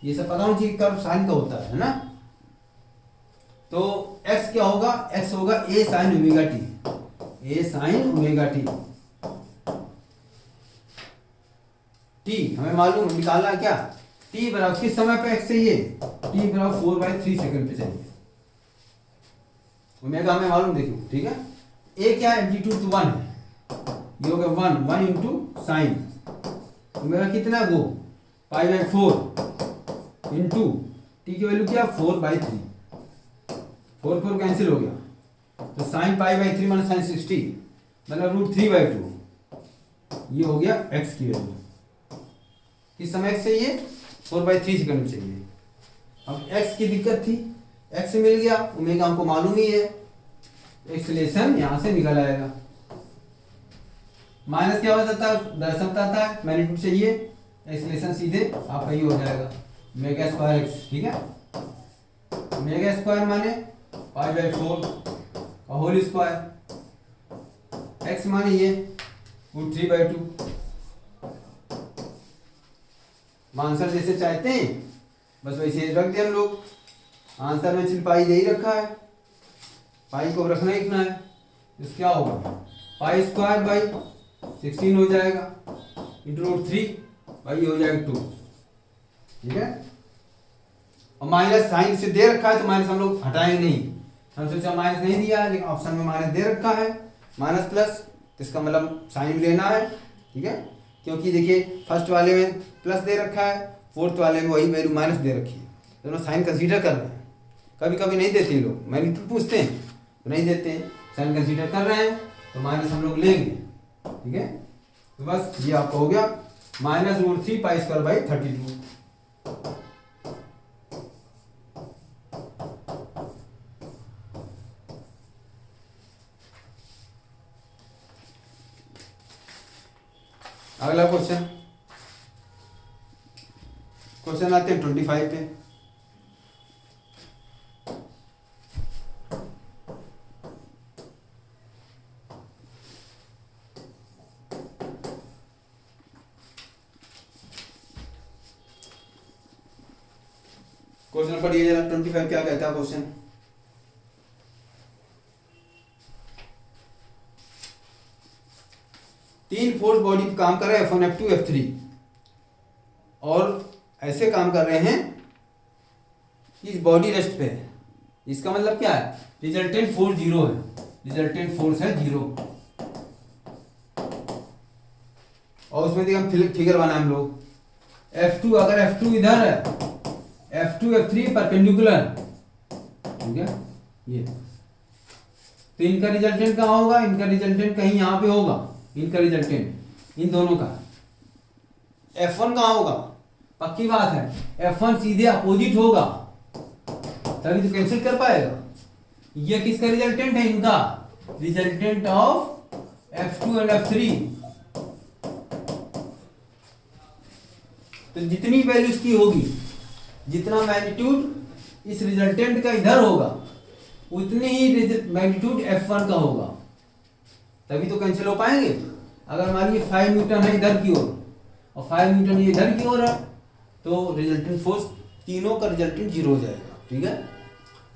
S1: ये सब पता होना चाहिए कर्व साइन का होता है ना। तो x क्या होगा, x होगा a sine omega T, a sine omega T. t हमें मालूम निकालना है क्या, t बराबर किस समय पे x चाहिए, t बराबर 4/3 सेकंड पे चाहिए। ओमेगा हमें मालूम देखिए। ठीक है, a क्या है, एम्पलीट्यूड 1 है, ये होगा 1 इंटू साइन ओमेगा कितना है, वो π/4 इंटू टी की वैल्यू क्या, 4/3, 4 4 कैंसिल हो गया, तो साइन π/3 माइनस साइन 60 मतलब √3/2, ये हो गया x की वैल्यू। किस समय x चाहिए, 4/3 सेकंड में चाहिए। अब x की दिक्कत थी, x मिल गया, ओमेगा हमको मालूम ही है, एक्सेलरेशन यहां से निकल आएगा। माइनस क्या बताता है, दर्शन बताता है, मैग्नीट्यूड चाहिए, एक्सलेशन सीधे आपका ये हो जाएगा मेगा स्क्वायर एक्स। ठीक है, मेगा स्क्वायर माने पाई बाई 4 का होल स्क्वायर, एक्स माने ये रूट 3/2। आंसर जैसे चाहते हैं बस वैसे रख दिया हम लोग। आंसर में सिर्फ पाई दे ही रखा है, पाई को रखना ही रखना है। तो क्या होगा, पाई स्क्वायर बाई 16 हो जाएगा इंटू रूट 3 भाई हो जाएगा 2। ठीक है, और माइनस साइन से दे रखा है तो माइनस हम लोग हटाएंगे नहीं, हम सोचा माइनस नहीं दिया है लेकिन ऑप्शन में माइनस दे रखा है, माइनस प्लस, तो इसका मतलब साइन लेना है। ठीक है, क्योंकि देखिए फर्स्ट वाले में प्लस दे रखा है, फोर्थ वाले में वही वैल्यू माइनस दे रखी है, दोनों साइन कंसीडर कर रहे हैं। कभी कभी नहीं देते लोग, मैग्नीट्यूड पूछते हैं तो नहीं देते हैं, साइन कंसीडर कर रहे हैं तो माइनस हम लोग लेंगे। ठीक है, तो बस ये आपका हो गया minus root 3 pi square by 32। अगला क्वेश्चन, क्वेश्चन आते हैं 25 पे। क्वेश्चन पढ़िए जरा, 25 क्या कहता है क्वेश्चन। तीन फोर्स बॉडी पे काम कर रहे हैं, F1 F2 F3, और ऐसे काम कर रहे हैं इस बॉडी रेस्ट पे है। इसका मतलब क्या है, रिजल्टेंट फोर्स 0 है, रिजल्टेंट फोर्स है 0। और उसमें देखिए हम फिगर बनाए हम लोग, F2 अगर F2 इधर है, F2 F3 परपेंडिकुलर, ठीक है ये, तो इनका रिजल्टेंट कहाँ होगा, इनका रिजल्टेंट कहीं यहाँ पे होगा, इनका रिजल्टेंट इन दोनों का। F1 कहाँ होगा, पक्की बात है F1 सीधे अपोजिट होगा, तभी तो कैंसिल कर पाएगा। ये किसका रिजल्टेंट है, इनका resultant of F2 and F3। तो जितनी वैल्यू इसकी होगी, जितना मैग्नीट्यूड इस रिजल्टेंट का इधर होगा, उतनी ही मैग्नीट्यूड F1 का होगा, तभी तो कैंसिल हो पाएंगे। अगर मान लीजिए 5 न्यूटन है इधर की ओर और 5 न्यूटन ये इधर की ओर है, तो रिजल्टेंट फोर्स तीनों का रिजल्टेंट 0 हो जाएगा। ठीक है,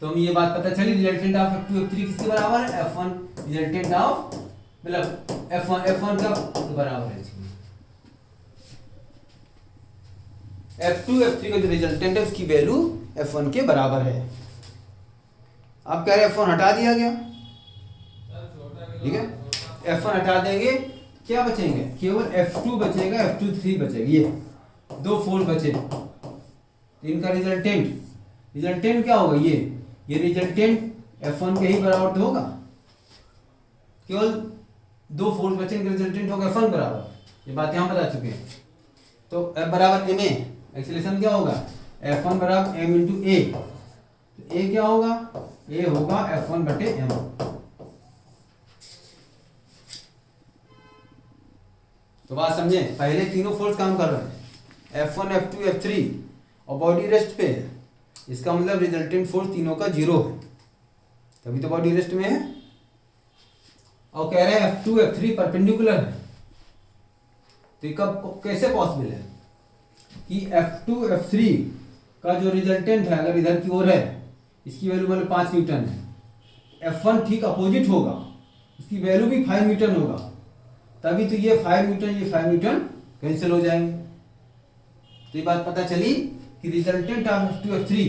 S1: तो हमें ये बात पता चली रिजल्टेंट ऑफ F2 F3 किसके बराबर है, F1 रिजल्टेंट ऑफ मतलब F1 का बराबर है, F2 F3 का जो रिजल्टेंट है उसकी वैल्यू F1 के बराबर है। आप कह रहे हैं F1 हटा दिया गया, ठीक है, F1 हटा देंगे, क्या बचेंगे, केवल F2 बचेगा, F2 3 बचेगा, ये दो फोर्स बचे, इनका रिजल्टेंट क्या होगा, ये रिजल्टेंट F1 के ही बराबर तो होगा, केवल दो फोर्स बचेंगे, रिजल्टेंट होगा F1 बराबर। ये बात यहां बता चुके हैं। तो F बराबर ma, एक्सीलरेशन क्या होगा, F1 बराबर m इंटू ए, तो a क्या होगा, a होगा F1 बटे m। तो बात समझे, पहले तीनों फोर्स काम कर रहे हैं, F1 F2 F3 और बॉडी रेस्ट पे है, इसका मतलब रिजल्टेंट फोर्स तीनों का 0 है, तभी तो बॉडी रेस्ट में है। और कह रहे हैं F2 F3 परपेंडिकुलर है, तो कब कैसे पॉसिबल है कि F2 F3 का जो रिजल्टेंट है अगर इधर की ओर है, इसकी वैल्यू मतलब 5 न्यूटन है, F1 ठीक अपोजिट होगा, इसकी वैल्यू भी 5 न्यूटन होगा, तभी तो ये 5 न्यूटन कैंसिल हो जाएंगे। तो ये बात पता चली कि रिजल्टेंट ऑफ F2 F3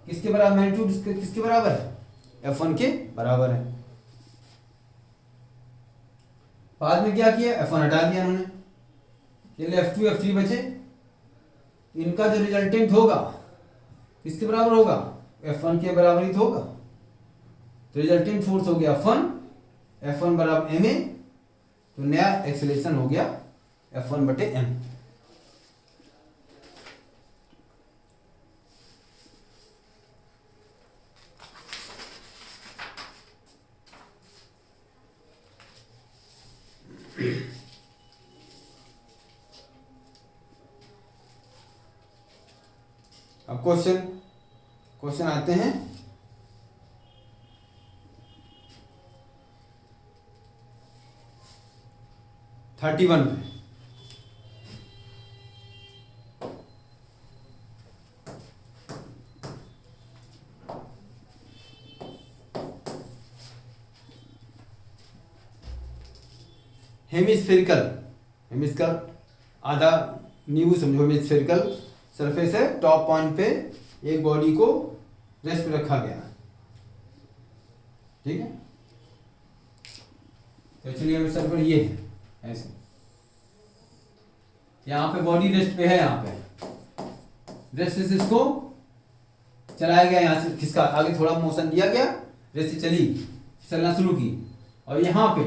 S1: किसके बराबर, मैग्नीट्यूड किसके बराबर है, F1 के बराबर है। बाद में क्या किया, F1 हटा दिया उन्होंने, केवल F2 F3 बचे, इनका जो रिजल्टेंट होगा किसके बराबर होगा, F1 के बराबर ही तो होगा, तो रिजल्टेंट फोर्स हो गया F1 बराबर ma, तो नया एक्सेलरेशन हो गया F1 बटे m। अब क्वेश्चन आते हैं। थर्टी वन पे हेमिस्फेरिकल आधा नींबू समझो। हेमिस्फेरिकल सरफेस है, टॉप पॉइंट पे एक बॉडी को रेस्ट पे रखा गया, ठीक है। तो चलिए हमें सर्कल ये है ऐसे, यहाँ पे बॉडी रेस्ट पे है, यहाँ पे रेस्ट से इसको चलाया गया, यहाँ से खिसका आगे थोड़ा मोशन दिया गया, रेस्ट से चली चलना शुरू की, और यहाँ पे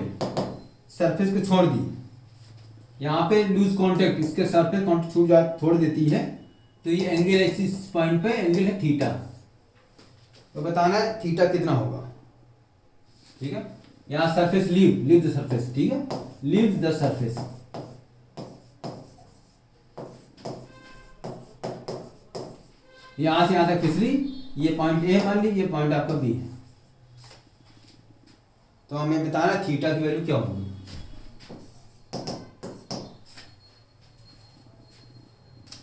S1: सरफेस को छोड़ दी, यहाँ पे लूज कांटेक्ट, इसके सरफेस कांटेक्ट छोड़ देती है, तो ये एंगल एक्सिस पॉइंट पे एंगल है थीटा। तो बताना है थीटा कितना होगा, ठीक है। यहाँ सरफेस लीव द सरफेस, ठीक है, लीव द सरफेस। यहां से यहां तक फिसली, ये पॉइंट ए मान ली, ये पॉइंट आपका बी है। तो हमें बताना थीटा की वैल्यू क्या होगी।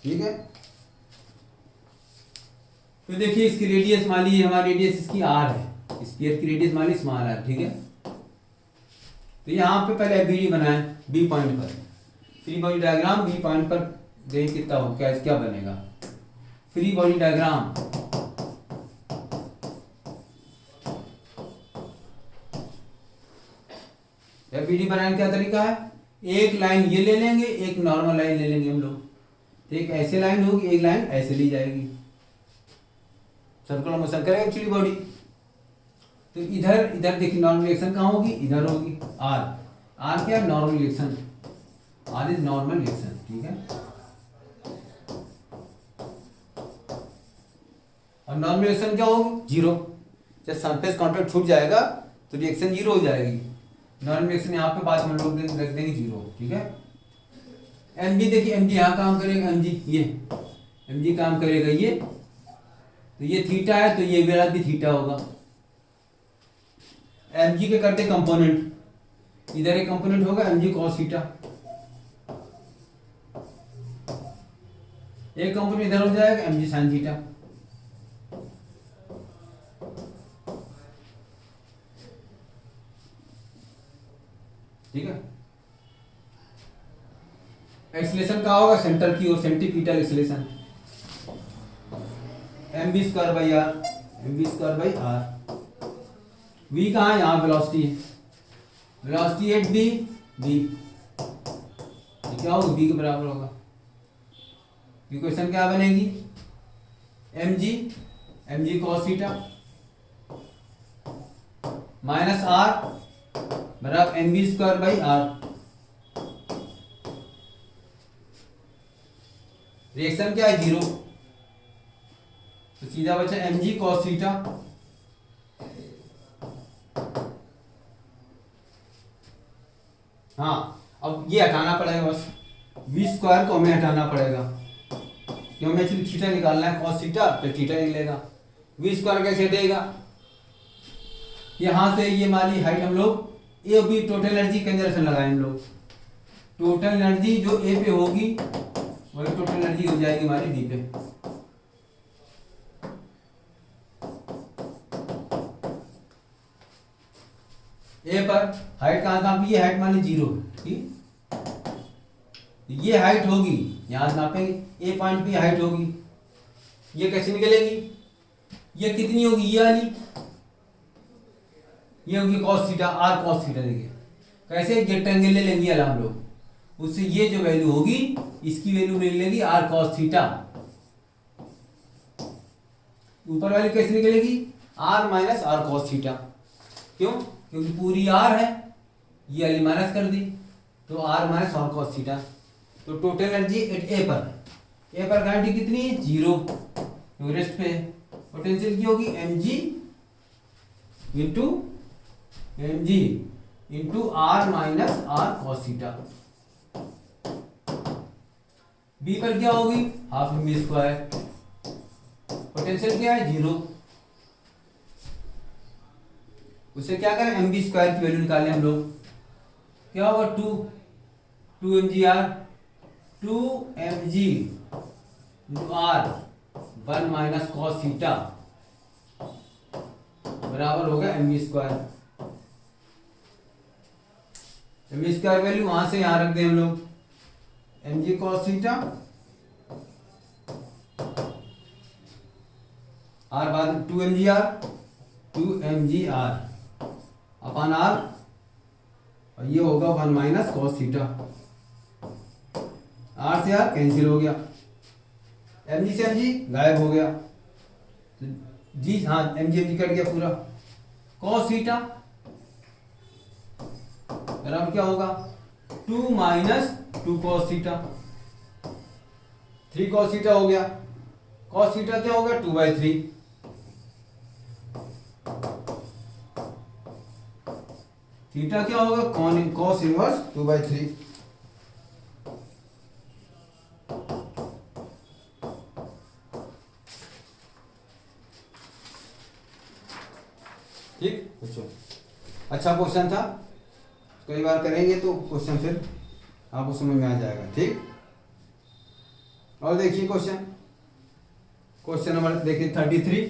S1: ठीक है, तो देखिए इसकी रेडियस मान लीजिए, हमारी रेडियस इसकी आर है, स्फीयर की रेडियस मान ली स्मॉल आर, ठीक है। तो यहाँ पे पहले बी बनाए, बी पॉइंट पर free body diagram, B point पर देख कितना हो, क्या बनेगा फ्री बॉडी डायग्राम। बीडी बनाने का क्या तरीका है, एक लाइन ये ले लेंगे, एक नॉर्मल लाइन ले लेंगे हम लोग, तो एक ऐसे लाइन होगी, एक लाइन ऐसे ली जाएगी, सर्कुलर मोशन करेगा एक्चुअली बॉडी। तो इधर देखिए नॉर्मल रिएक्शन कहाँ होगी, इधर होगी, आर क्या है, normal reaction, R is normal reaction, ठीक है। और नॉर्मल रिएक्शन क्या होगी, जीरो। जब सरफेस कांटेक्ट छूट जाएगा तो रिएक्शन जीरो हो जाएगी। नॉर्मल रिएक्शन यहाँ पे बाद में लोग रख देंगे जीरो, ठीक है। एमजी देखिए, एमजी यहाँ काम करेगा, एमजी काम करेगा ये, तो ये थीटा है, तो ये वाला भी थीटा होगा। एमजी के करते कंपोनेंट, इधर एक कंपोनेंट होगा एमजी कॉस थीटा, एक कंपोनेंट इधर हो जाएगा एमजी साइन थीटा। ठीक है, एक्सीलरेशन का होगा सेंटर की ओर, centripetal acceleration, mv square by R, mv square by R. v कहाँ है, यहाँ वेलोसिटी है, वेलोसिटी एट बी, v क्या होगा, v के बराबर होगा। इक्वेशन क्या बनेगी, mg cos theta minus R बराबर mv square by R. Reaction क्या है, जीरो, तो सीधा बचा mg cos थीटा। हाँ, अब ये हटाना पड़ेगा, बस v स्क्वायर को हमें हटाना पड़ेगा, क्योंकि हमें एक्चुअली थीटा निकालना है, cos थीटा तो थीटा निकलेगा। v स्क्वायर कैसे हटेगा, यहां से ये माली हाइट हम लोग ए और बी टोटल एनर्जी कंजर्वेशन लगाए हम लोग, टोटल एनर्जी जो ए पे होगी वही टोटल एनर्जी हो जाएगी हमारी डी पे। ए पर हाइट कहाँ पे, ये हाइट मान ली जीरो, ठीक, ये हाइट होगी, यहां नापेंगे ए पॉइंट पे हाइट होगी, ये कैसे निकलेगी, ये कितनी होगी, ये वाली, ये होगी cos theta, R cos theta. देखिए कैसे रेक्टेंगल ले लेंगे हम लोग, उससे ये जो वैल्यू होगी इसकी वैल्यू मिल लेगी आर cos थीटा। ऊपर वाली कैसे निकलेगी, R minus R cos theta, क्यों, क्योंकि पूरी आर है, ये वाली माइनस कर दी, तो R minus R cos theta. तो टोटल एनर्जी एट ए पर गारंटी कितनी है, जीरो, क्योंकि रेस्ट पे पोटेंशियल की होगी mg into R minus R cos theta. B पर क्या होगी, हाफ mv स्क्वायर, पोटेंशियल क्या है 0। उससे क्या करें mv स्क्वायर की वैल्यू निकालें हम लोग। क्या होगा 2 mgr 2 mg r 1 minus cos theta बराबर होगा mv square. mv square value वहां से यहां रख दें हम लोग mg कॉस थीटा r बाद 2 mg r अपन r और ये होगा 1 माइनस कॉस थीटा। r से r कैंसिल हो गया, mg से mg गायब हो गया, तो जी हाँ mg कट गया पूरा। कॉस थीटा बराबर क्या होगा 2 minus 2 cos theta, 3 cos theta हो गया। कॉस थीटा क्या होगा 2/3। थीटा क्या होगा कॉस इनवर्स 2/3। ठीक बच्चों, अच्छा क्वेश्चन था, कई बार करेंगे तो क्वेश्चन फिर आपको समझ में आ जाएगा। ठीक, और देखिए क्वेश्चन नंबर देखिए 33।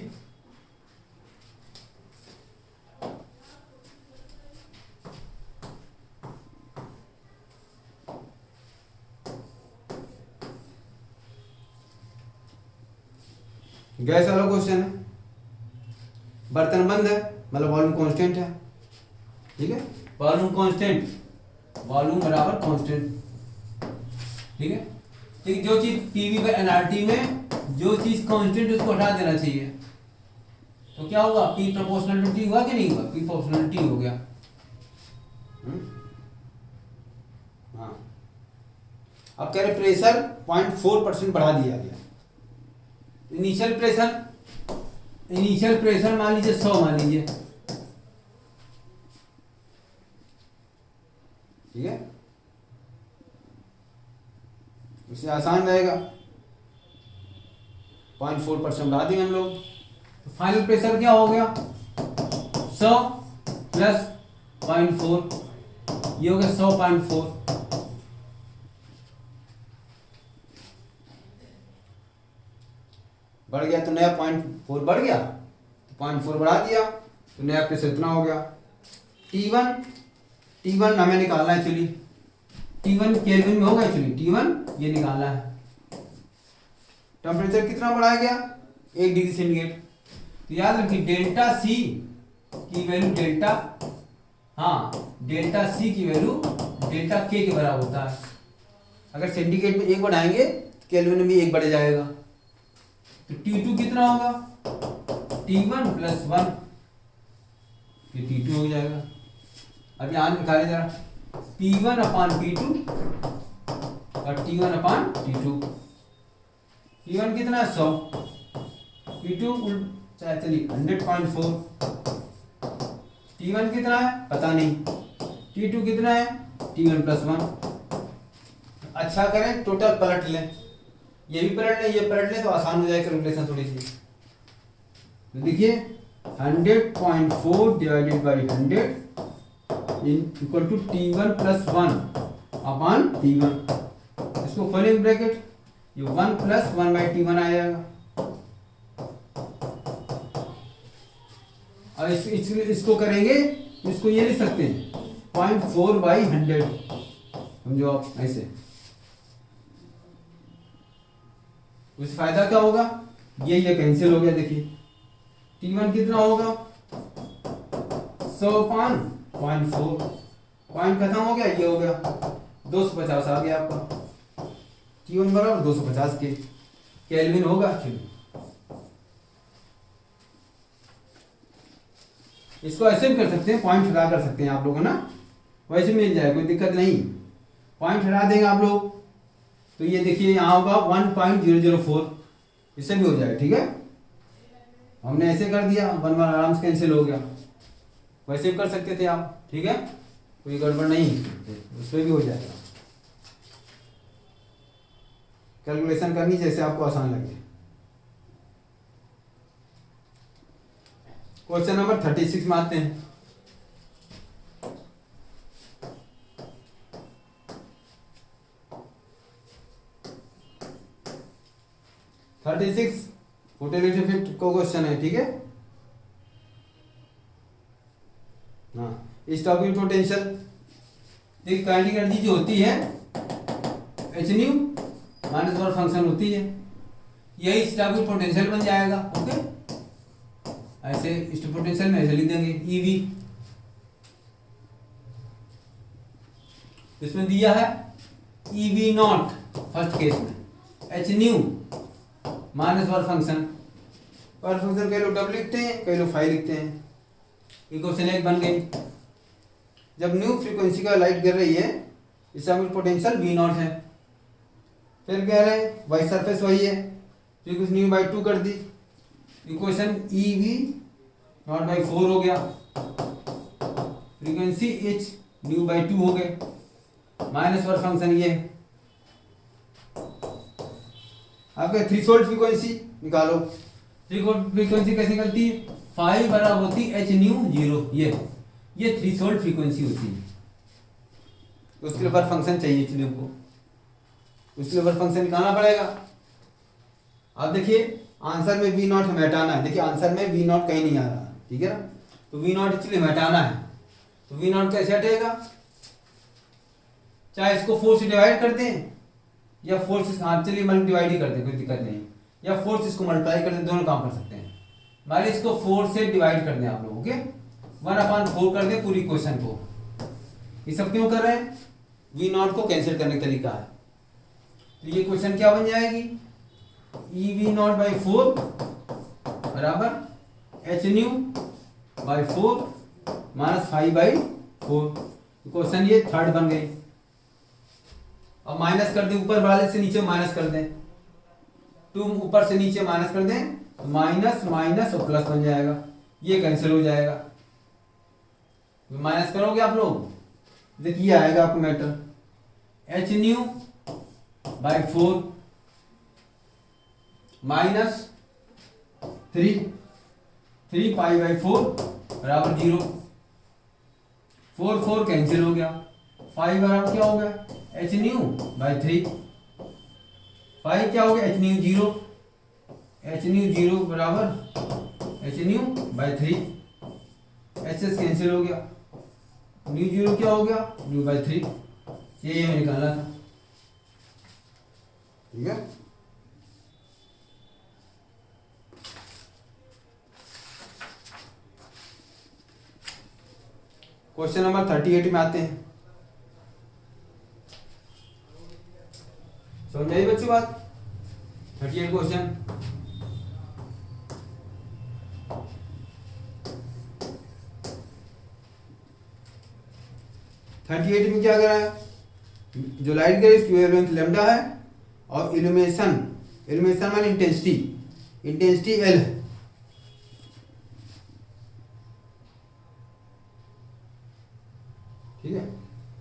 S1: गैस वाला क्वेश्चन है, बर्तन बंद है मतलब वॉल्यूम कांस्टेंट है। ठीक है, वॉल्यूम कांस्टेंट, वॉल्यूम बराबर कांस्टेंट। ठीक है, ठीक, जो चीज पीवी बाय एनआरटी में जो चीज कांस्टेंट उसको हटा देना चाहिए, तो क्या होगा पी प्रोपोर्शनल टू टी हुआ कि नहीं हुआ, पी प्रोपोर्शनल टी हो गया। हाँ, अब कह रहे प्रेशर 0.4% बढ़ा दिया गया। इनिशियल प्रेशर मान लीजिए 100 मान लीजिए। ठीक है, उससे आसान रहेगा, 0.4% बढ़ा देंगे हम लोग, तो फाइनल प्रेशर क्या हो गया 100 प्लस 0.4, ये हो गया 100.4। बढ़ गया तो नया 0.4 बढ़ गया, तो 0.4 बढ़ा दिया तो नया प्रेशर इतना हो गया। T1 हमें निकालना है एक्चुअली, T1 केल्विन में होगा एक्चुअली, T1 ये निकालना है। टेम्परेचर कितना बढ़ाया गया 1 डिग्री सेंटीग्रेड। तो याद रखिए डेल्टा सी की वैल्यू डेल्टा सी की वैल्यू डेल्टा के बराबर होता है। अगर सेंटीग्रेड में 1 बढ़ाएंगे तो केल्विन में भी 1 बढ़ जाएगा, तो T2 कितना होगा T1 प्लस 1, ये T2 हो जाएगा। अब यहां निकाले जरा P1 अपान P2 और T1 अपान T2। P1 कितना है 100, P2 चलिए 100.4, T1 कितना है पता नहीं, T2 कितना है T1 प्लस 1। अच्छा करें टोटल पलट लें, ये भी पलट लें ये पलट लें तो आसान हो जाएगा कैलकुलेशन थोड़ी सी। तो देखिए 100.4 divided by 100 equal to T1 plus 1 upon T1। इसको खोलेंगे ब्रैकेट, ये 1 प्लस 1 बाई T1 आ जाएगा। और इसको करेंगे, इसको ये लिख सकते हैं 0.4 बाई 100, समझो आप ऐसे। उससे फायदा क्या होगा, ये कैंसिल हो गया। देखिए T1 कितना होगा 100 अपान 0.4, पॉइंट खत्म हो गया, ये हो गया 250 आ गया आपका। T1 बराबर 250 के केल्विन होगा एक्चुअली। इसको ऐसे भी कर सकते हैं, पॉइंट हटा कर सकते हैं आप लोग, है ना, वैसे मिल जाएगा, कोई दिक्कत नहीं। पॉइंट हटा देंगे आप लोग तो ये देखिए यहाँ होगा 1.004, इससे भी हो जाएगा। ठीक है, हमने ऐसे कर दिया, 1 आराम से कैंसिल हो गया, वैसे भी कर सकते थे आप। ठीक है, कोई गड़बड़ नहीं, उसमें भी हो जाएगा। कैलकुलेशन करनी जैसे आपको आसान लगे। क्वेश्चन नंबर 36 में आते हैं। फोटोइलेक्ट्रिक इफेक्ट को क्वेश्चन है, ठीक है। हाँ, स्टॉपिंग पोटेंशियल, देखिए काइनेटिक एनर्जी जो होती है H new minus work function होती है, यही स्टॉपिंग पोटेंशियल बन जाएगा। ओके, ऐसे स्टॉपिंग पोटेंशियल में ऐसे लिख देंगे ईवी। इसमें दिया है ईवी नॉट फर्स्ट केस में, H new minus work function. Work function कई लोग डबल लिखते हैं, कई लोग 5 लिखते हैं। ये क्वेश्चन 1 बन गई। जब न्यू फ्रीक्वेंसी का लाइट गिर रही है, इसका पोटेंशियल वी नॉट है। फिर कह रहे हैं वाई सरफेस वही है, फ्रीक्वेंसी न्यू बाई 2 कर दी, equation E V naught by 4 हो गया, फ्रीक्वेंसी एच न्यू बाई 2 हो गए, माइनस वर्क फंक्शन ये। आपके थ्रीशोल्ड फ्रीक्वेंसी निकालो। थ्रीशोल्ड फ्रीक्वेंसी कैसे निकलती है? 5 बराबर होती है एच न्यू 0, ये थ्रीशोल्ड फ्रीक्वेंसी होती है। तो उसके लिए वर्क फंक्शन चाहिए, इसलिए हमको उसके लिए वर्क फंक्शन निकालना पड़ेगा। अब देखिए आंसर में वी नॉट हमें हटाना है। देखिए आंसर में वी नॉट कहीं नहीं आ रहा, ठीक है ना, तो वी नॉट इसलिए हमें हटाना है। तो वी नॉट कैसे हटेगा? चाहे इसको 4 से डिवाइड कर दें या 4 से, हाँ चलिए मल्टी डिवाइड ही कर दें, कोई दिक्कत नहीं, या 4 से इसको मल्टीप्लाई कर दें, दोनों काम कर सकते हैं। मान लीजिए इसको 4 से डिवाइड कर दें आप लोग, ओके, 1/4 कर दें पूरी क्वेश्चन को। ये सब क्यों कर रहे हैं? वी नॉट को कैंसिल करने का तरीका है। तो ये क्वेश्चन क्या बन जाएगी? ई वी नॉट बाई 4 बराबर H new by 4 minus 5/4। Question ये 3rd बन गई। अब माइनस कर दें, ऊपर वाले से नीचे माइनस कर दें, 2 ऊपर से नीचे माइनस कर दें, तो माइनस माइनस और प्लस बन जाएगा, ये कैंसिल हो जाएगा। माइनस करोगे आप लोग, देखिए आएगा आपको matter H new by 4 minus 3 पाई/4 बराबर 0। 4 कैंसिल हो गया, 5 बराबर क्या हो गया? H new by 3। 5 क्या हो गया? एच न्यू 0, एच न्यू 0 बराबर H new by 3। H S cancel हो गया, न्यू 0 क्या हो गया? New by 3। ये हमें निकालना था, ठीक है। क्वेश्चन नंबर 38 में आते हैं। समझाइए बच्चों बात। 38 क्वेश्चन। में क्या करा है? जो लाइट गिर इसकी वेवलेंथ लैम्डा है और इल्यूमिनेशन माने इंटेंसिटी एल है। ठीक है,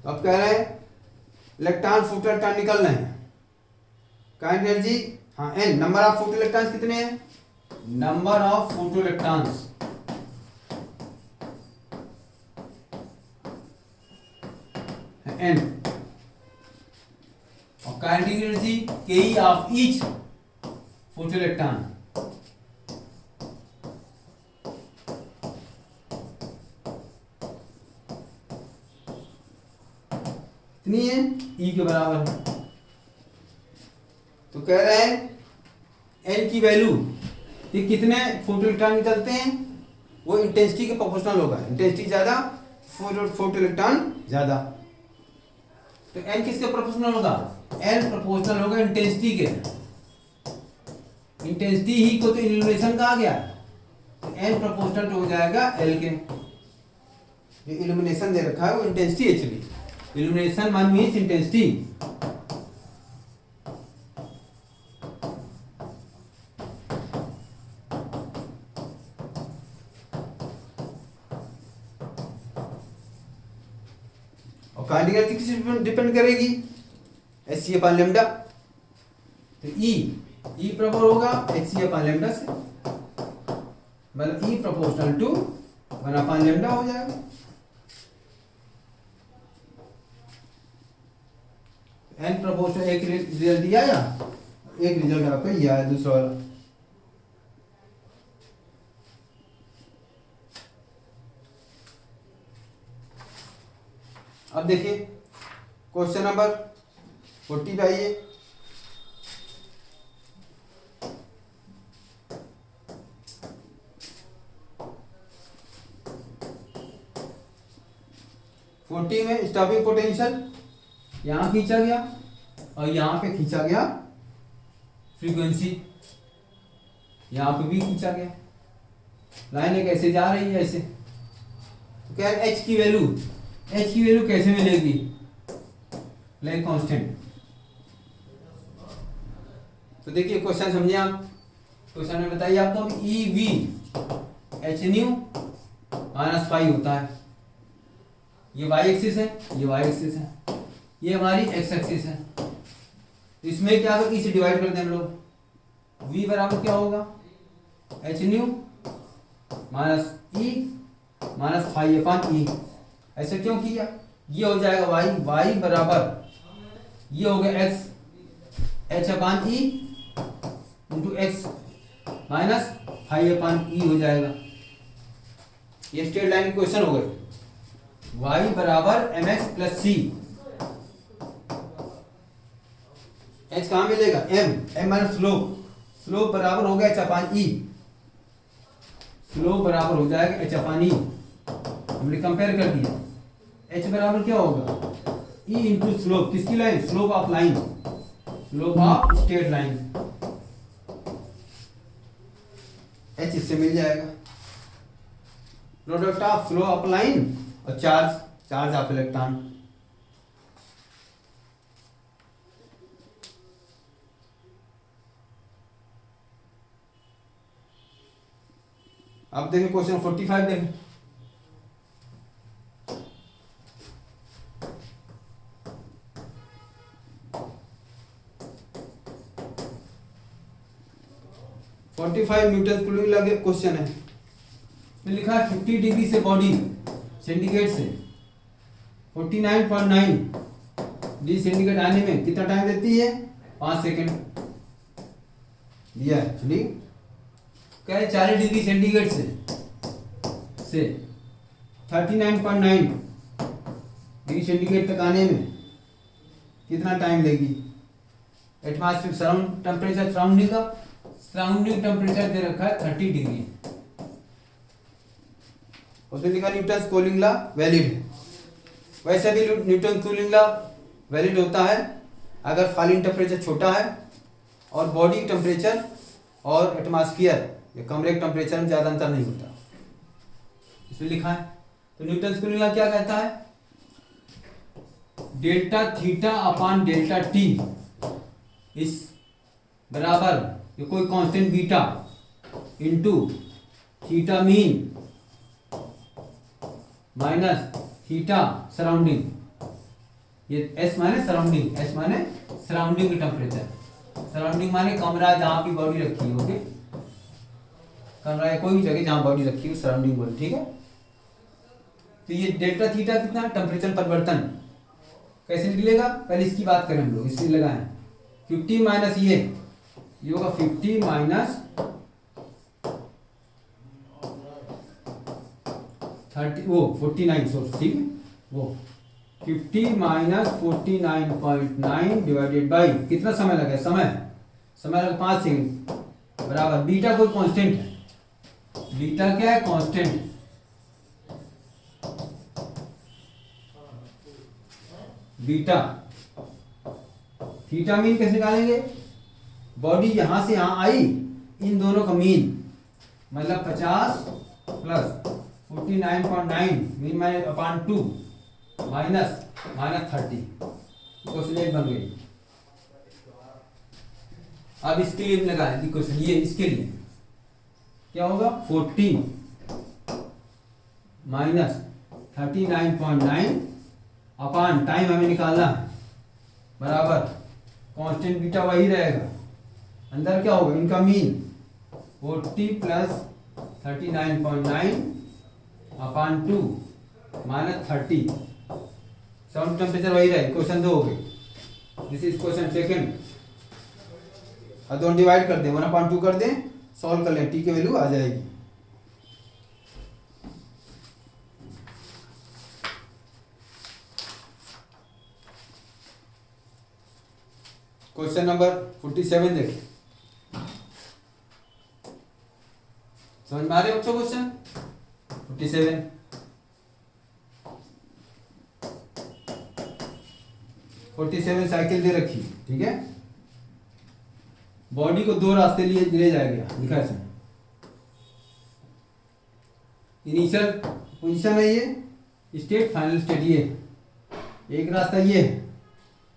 S1: तो अब कह रहे हैं इलेक्ट्रॉन फोटोइलेक्ट्रॉन निकल रहे हैं, काइनेटिक एनर्जी, हाँ एन, नंबर ऑफ फोटोइलेक्ट्रॉन्स कितने हैं? नंबर ऑफ फोटोइलेक्ट्रॉन्स एन, और काइनेटिक एनर्जी के ऑफ ईच फोटोइलेक्ट्रॉन। कितनी है? ई के बराबर है। तो कह रहे हैं एन की वैल्यू, ये कितने फोटोइलेक्ट्रॉन निकलते हैं वो इंटेंसिटी के प्रोपोर्शनल होगा। इंटेंसिटी ज्यादा, फोटोइलेक्ट्रॉन ज्यादा, तो एन किसके प्रोपोर्शनल होगा? एन प्रोपोर्शनल होगा इंटेंसिटी के। इंटेंसिटी ही को तो इल्यूमिनेशन कहा गया, तो एन प्रोपोर्शनल हो जाएगा एल के। जो इल्यूमिनेशन दे रखा है वो इंटेंसिटी, एक्चुअली इल्यूमिनेशन मान मीन्स इंटेंसिटी। और काइनेटिक एनर्जी किस पे डिपेंड करेगी? H C upon lambda. तो ई प्रॉपर होगा एच सी अपॉन लैम्डा से। मतलब ई प्रोपोर्शनल टू 1/λ हो जाएगा। एन प्रोपोर्शनल एक रिजल्ट दिया या एक रिजल्ट आपका ये आया दूसरा वाला। अब देखिए क्वेश्चन नंबर 40 पे आइए। में स्टॉपिंग पोटेंशियल यहां खींचा गया और यहां पे खींचा गया फ्रीक्वेंसी, यहां पे भी खींचा गया। लाइन कैसे जा रही है ऐसे, तो क्या है एच की वैल्यू कैसे मिलेगी, लाइन कांस्टेंट। तो देखिए क्वेश्चन समझिए आप। क्वेश्चन में बताइए आपको E V H new minus five होता है। ये y एक्सिस है, ये y एक्सिस है, ये हमारी x एक्सिस है। तो इसमें क्या होगा, e से डिवाइड कर दें हम लोग। v बराबर क्या होगा, H new minus E minus five upon ई। ऐसे क्यों किया, ये हो जाएगा y बराबर ये हो गया x H upon E into X minus five upon E हो जाएगा। ये स्ट्रेट लाइन क्वेश्चन हो गए। y बराबर एम एक्स प्लस सी, h कहाँ मिलेगा, m माइनस स्लोप बराबर हो गया h अपान ई, स्लोप बराबर हो जाएगा h अपान ई। हमने कंपेयर कर दिया, h बराबर क्या होगा e इंटू स्लोप, किसकी line, slope of line, slope of straight line, h इससे मिल जाएगा। Product of slope of line और चार्ज ऑफ इलेक्ट्रॉन। अब देखें क्वेश्चन 45 देखें। न्यूटन कूलिंग लगे क्वेश्चन है। इसमें लिखा है 50 डिग्री से बॉडी सेंटीग्रेड से 49.9 डिग्री सेंटीग्रेड आने में कितना टाइम देती है, 5 सेकेंड दिया है। चलिए कह रहे 40 डिग्री सेंटीग्रेड से 39.9 डिग्री सेंटीग्रेड तक आने में कितना टाइम लेगी। Atmosphere surround temperature, surrounding temperature दे रखा है 30 डिग्री। उसमें लिखा न्यूटन कूलिंग लॉ वैलिड है। वैसे भी न्यूटन कूलिंग लॉ वैलिड होता है अगर फॉलिंग टेम्परेचर छोटा है और बॉडी टेम्परेचर और एटमॉस्फेयर या कमरे के टेम्परेचर में ज़्यादा अंतर नहीं होता, इसमें लिखा है। तो न्यूटन कूलिंग लॉ क्या कहता है, delta theta upon delta T इस बराबर ये कोई constant beta into theta mean minus theta surrounding, ये एस माने सराउंडिंग की टेम्परेचर, सराउंडिंग माने कमरा जहां की बॉडी रखी है, ओके, कमरा या कोई भी जगह जहां बॉडी रखी है सराउंडिंग बॉडी, ठीक है। तो ये डेल्टा थीटा कितना, टेम्परेचर परिवर्तन कैसे निकलेगा, पहले इसकी बात करें हम लोग, इससे लगाएं 50 माइनस ये होगा 50 माइनस 30 वो 49 सोर्स, ठीक है, वो 50 माइनस 49.9 डिवाइडेड बाई कितना समय लगा, समय लगा 5 सेकंड बराबर बीटा कोई कांस्टेंट है, बीटा क्या है कांस्टेंट, बीटा थीटा मीन कैसे निकालेंगे, बॉडी यहां से यहां आई, इन दोनों का मीन मतलब 50 plus 49.9 mean minus upon 2 minus 30 question बन गई। अब इसके लिए लगाए क्वेश्चन, ये इसके लिए क्या होगा 40 माइनस 39.9 अपॉन टाइम हमें निकालना है बराबर कांस्टेंट बीटा वही रहेगा, अंदर क्या होगा इनका मीन 40 प्लस 39.9/2 -30। साउंड टेम्परेचर वही रहे, क्वेश्चन 2 हो गए। This is question second. अब दोनों डिवाइड कर दें, 1/2 कर दें, सॉल्व कर लें, टी की वैल्यू आ जाएगी। क्वेश्चन नंबर 47 देखिए, समझ में आ रहे बच्चों क्वेश्चन 47। साइकिल दे रखी, ठीक है। बॉडी को 2 रास्ते लिए ले जाएगा, लिखा है इसमें। इनिशियल पोजीशन है ये, स्टेट फाइनल स्टेट ये। एक रास्ता ये है,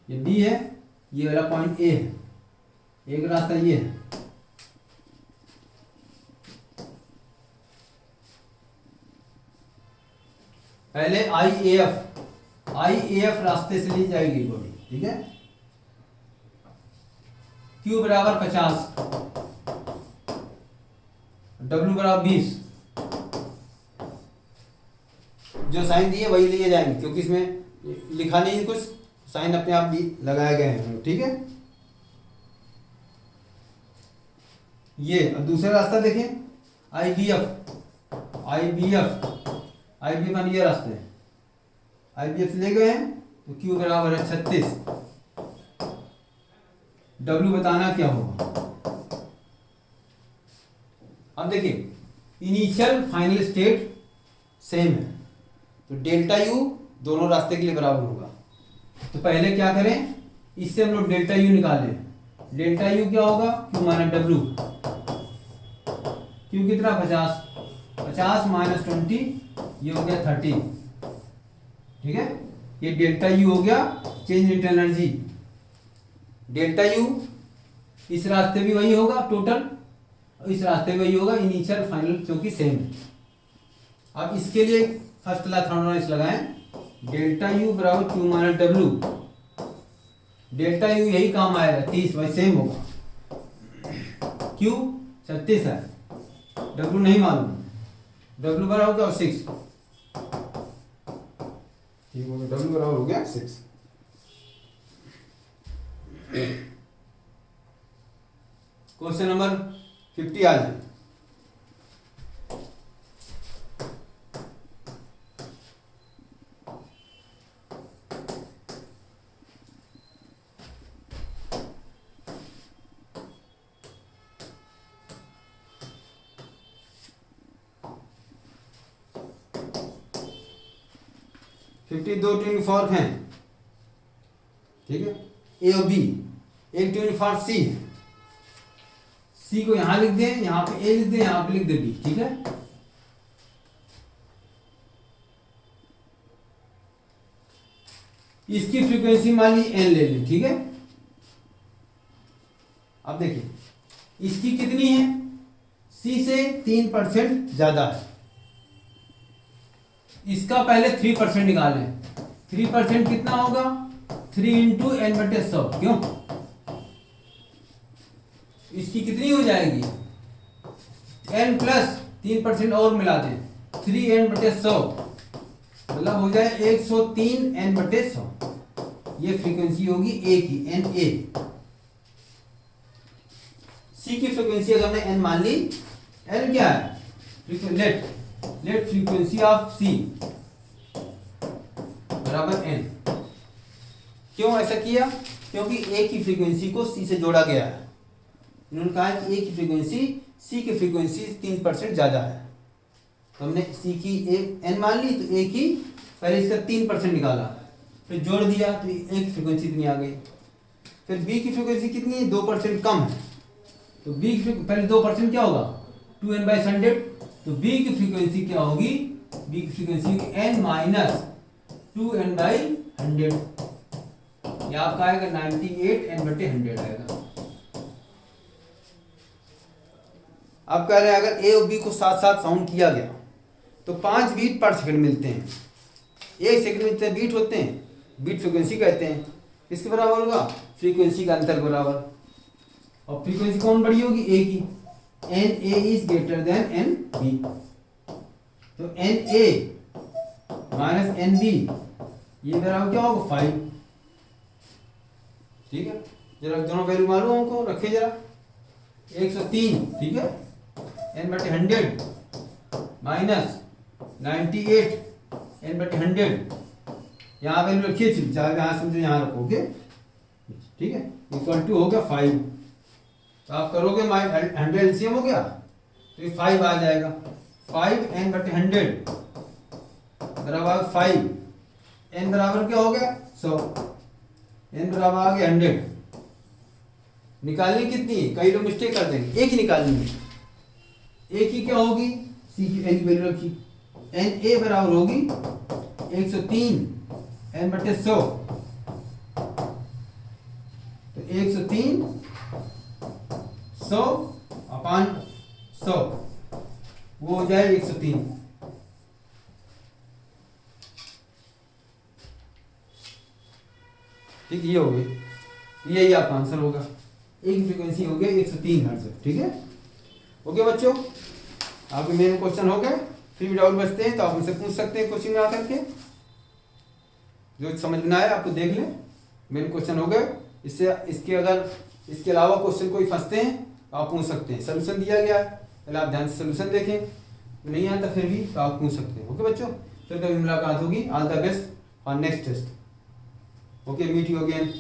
S1: ये बी है, ये वाला पॉइंट ए है। एक रास्ता ये है, पहले आई ए एफ रास्ते से ली जाएगी बॉडी, ठीक है। Q बराबर 50, W बराबर 20। जो साइन दिए वही लिए जाएंगे, क्योंकि इसमें लिखा नहीं है कुछ, साइन अपने आप भी लगाए गए हैं, ठीक है। ये अब दूसरा रास्ता देखें, आई बी एफ मान ये रास्ते हैं, IBF से ले गए हैं, तो Q बराबर है 36। W बताना क्या होगा। अब देखिए, इनिशियल फाइनल स्टेट सेम है, तो डेल्टा U दोनों रास्ते के लिए बराबर होगा। तो पहले क्या करें, इससे हम लोग डेल्टा U निकालें। डेल्टा U क्या होगा, Q माइनस W। Q कितना 50 माइनस 20, ये हो गया 30, ठीक है। ये डेल्टा U हो गया change in energy. Delta U इस रास्ते भी वही होगा टोटल, इस रास्ते में वही होगा, इनिशियल फाइनल क्योंकि सेम है। अब इसके लिए फर्स्ट ला थर्ड लगाएं, डेल्टा U बराबर Q minus W। Delta U यही काम आएगा, 30 वही सेम होगा। Q 36 है, W नहीं मालूम, W बराबर हो गया 6, ठीक हो गया, W बराबर हो गया 6। क्वेश्चन नंबर 50 आ जाए। दो ट्विन फॉर्क हैं, ठीक है, ए और बी। एक ट्विन फॉर्क सी है, सी को यहां लिख दें, यहां पे ए लिख दें, यहां पे लिख दे बी, ठीक है। इसकी फ्रीक्वेंसी मान ली एन ले लें, ठीक है। अब देखिए इसकी कितनी है, सी से 3% ज्यादा है। इसका पहले 3% निकालें। 3% कितना होगा, 3 इंटू n/100, क्यों। इसकी कितनी हो जाएगी, n प्लस 3% और मिला दें, 3n/100, मतलब हो जाए 103 n/100। ये फ्रीक्वेंसी होगी ए की, एन ए। सी की फ्रीक्वेंसी अगर हमने n मान ली, n क्या है, लेट फ्रीक्वेंसी ऑफ सी बराबर n। क्यों ऐसा किया, क्योंकि ए की फ्रीक्वेंसी को सी से जोड़ा गया है। इन्होंने कहा है कि ए की फ्रीक्वेंसी सी की फ्रीक्वेंसी 3% ज्यादा है, तो हमने सी की एन मान ली, तो ए की पहले इसका 3% निकाला, फिर जोड़ दिया, तो ए की फ्रीक्वेंसी इतनी आ गई। फिर बी की फ्रीक्वेंसी कितनी है, 2% कम है, तो बी की पहले 2% क्या होगा, 2n/100। तो बी की फ्रीक्वेंसी क्या होगी, बी की फ्रीक्वेंसी होगी n माइनस 2n/100। ये आपका आएगा 98 n/100 आएगा। अब कह रहे हैं अगर ए और बी को साथ साथ साउंड किया गया तो 5 बीट पर सेकंड मिलते हैं। 1 सेकंड में जितने बीट होते हैं, बीट फ्रीक्वेंसी कहते हैं। किसके बराबर होगा, फ्रीक्वेंसी का अंतर बराबर। और फ्रीक्वेंसी कौन बड़ी होगी, ए की, N A is greater than N B. तो N A minus N B ये बराबर क्या होगा 5। ठीक है, जरा दोनों वैल्यू मालूम हमको, रखे जरा 103। ठीक है, एन बटे 100 माइनस 98 एन बटे 100, यहाँ वैल्यू रखिए, चाहे यहाँ समझो यहाँ रखोगे। ठीक है, इक्वल टू हो गया 5। तो आप करोगे 100 एलसीएम हो गया तो ये 5 आ जाएगा। 5 एन बटे 100 बराबर 5, एन बराबर क्या हो गया 100, एन बराबर आ गया 100। निकालनी कितनी है, कई लोग मिस्टेक कर देंगे, एक ही निकालनी है। एक ही क्या होगी, सी की एन की वैल्यू रखी, एन ए बराबर होगी 103 एन बटे 100। तो 103 100 अपान 100 वो हो जाए 103। ठीक, ये हो गई, यही आपका आंसर होगा। एक फ्रीक्वेंसी हो गया 103 हर्ट्ज। ठीक है, ओके बच्चों, आपके मेन क्वेश्चन हो गए। फिर भी डाउट बचते हैं तो आप मुझसे पूछ सकते हैं कोचिंग में आकर के, जो समझ में आए आपको देख लें। मेन क्वेश्चन हो गए, इससे इसके अगर इसके अलावा क्वेश्चन कोई फंसते हैं तो आप पूछ सकते हैं। सोल्यूशन दिया गया है, पहले आप ध्यान से सोल्यूशन देखें, नहीं आता फिर भी तो आप पूछ सकते हैं। ओके बच्चों, फिर कभी मुलाकात होगी। All the best for next test. Okay, meet you again.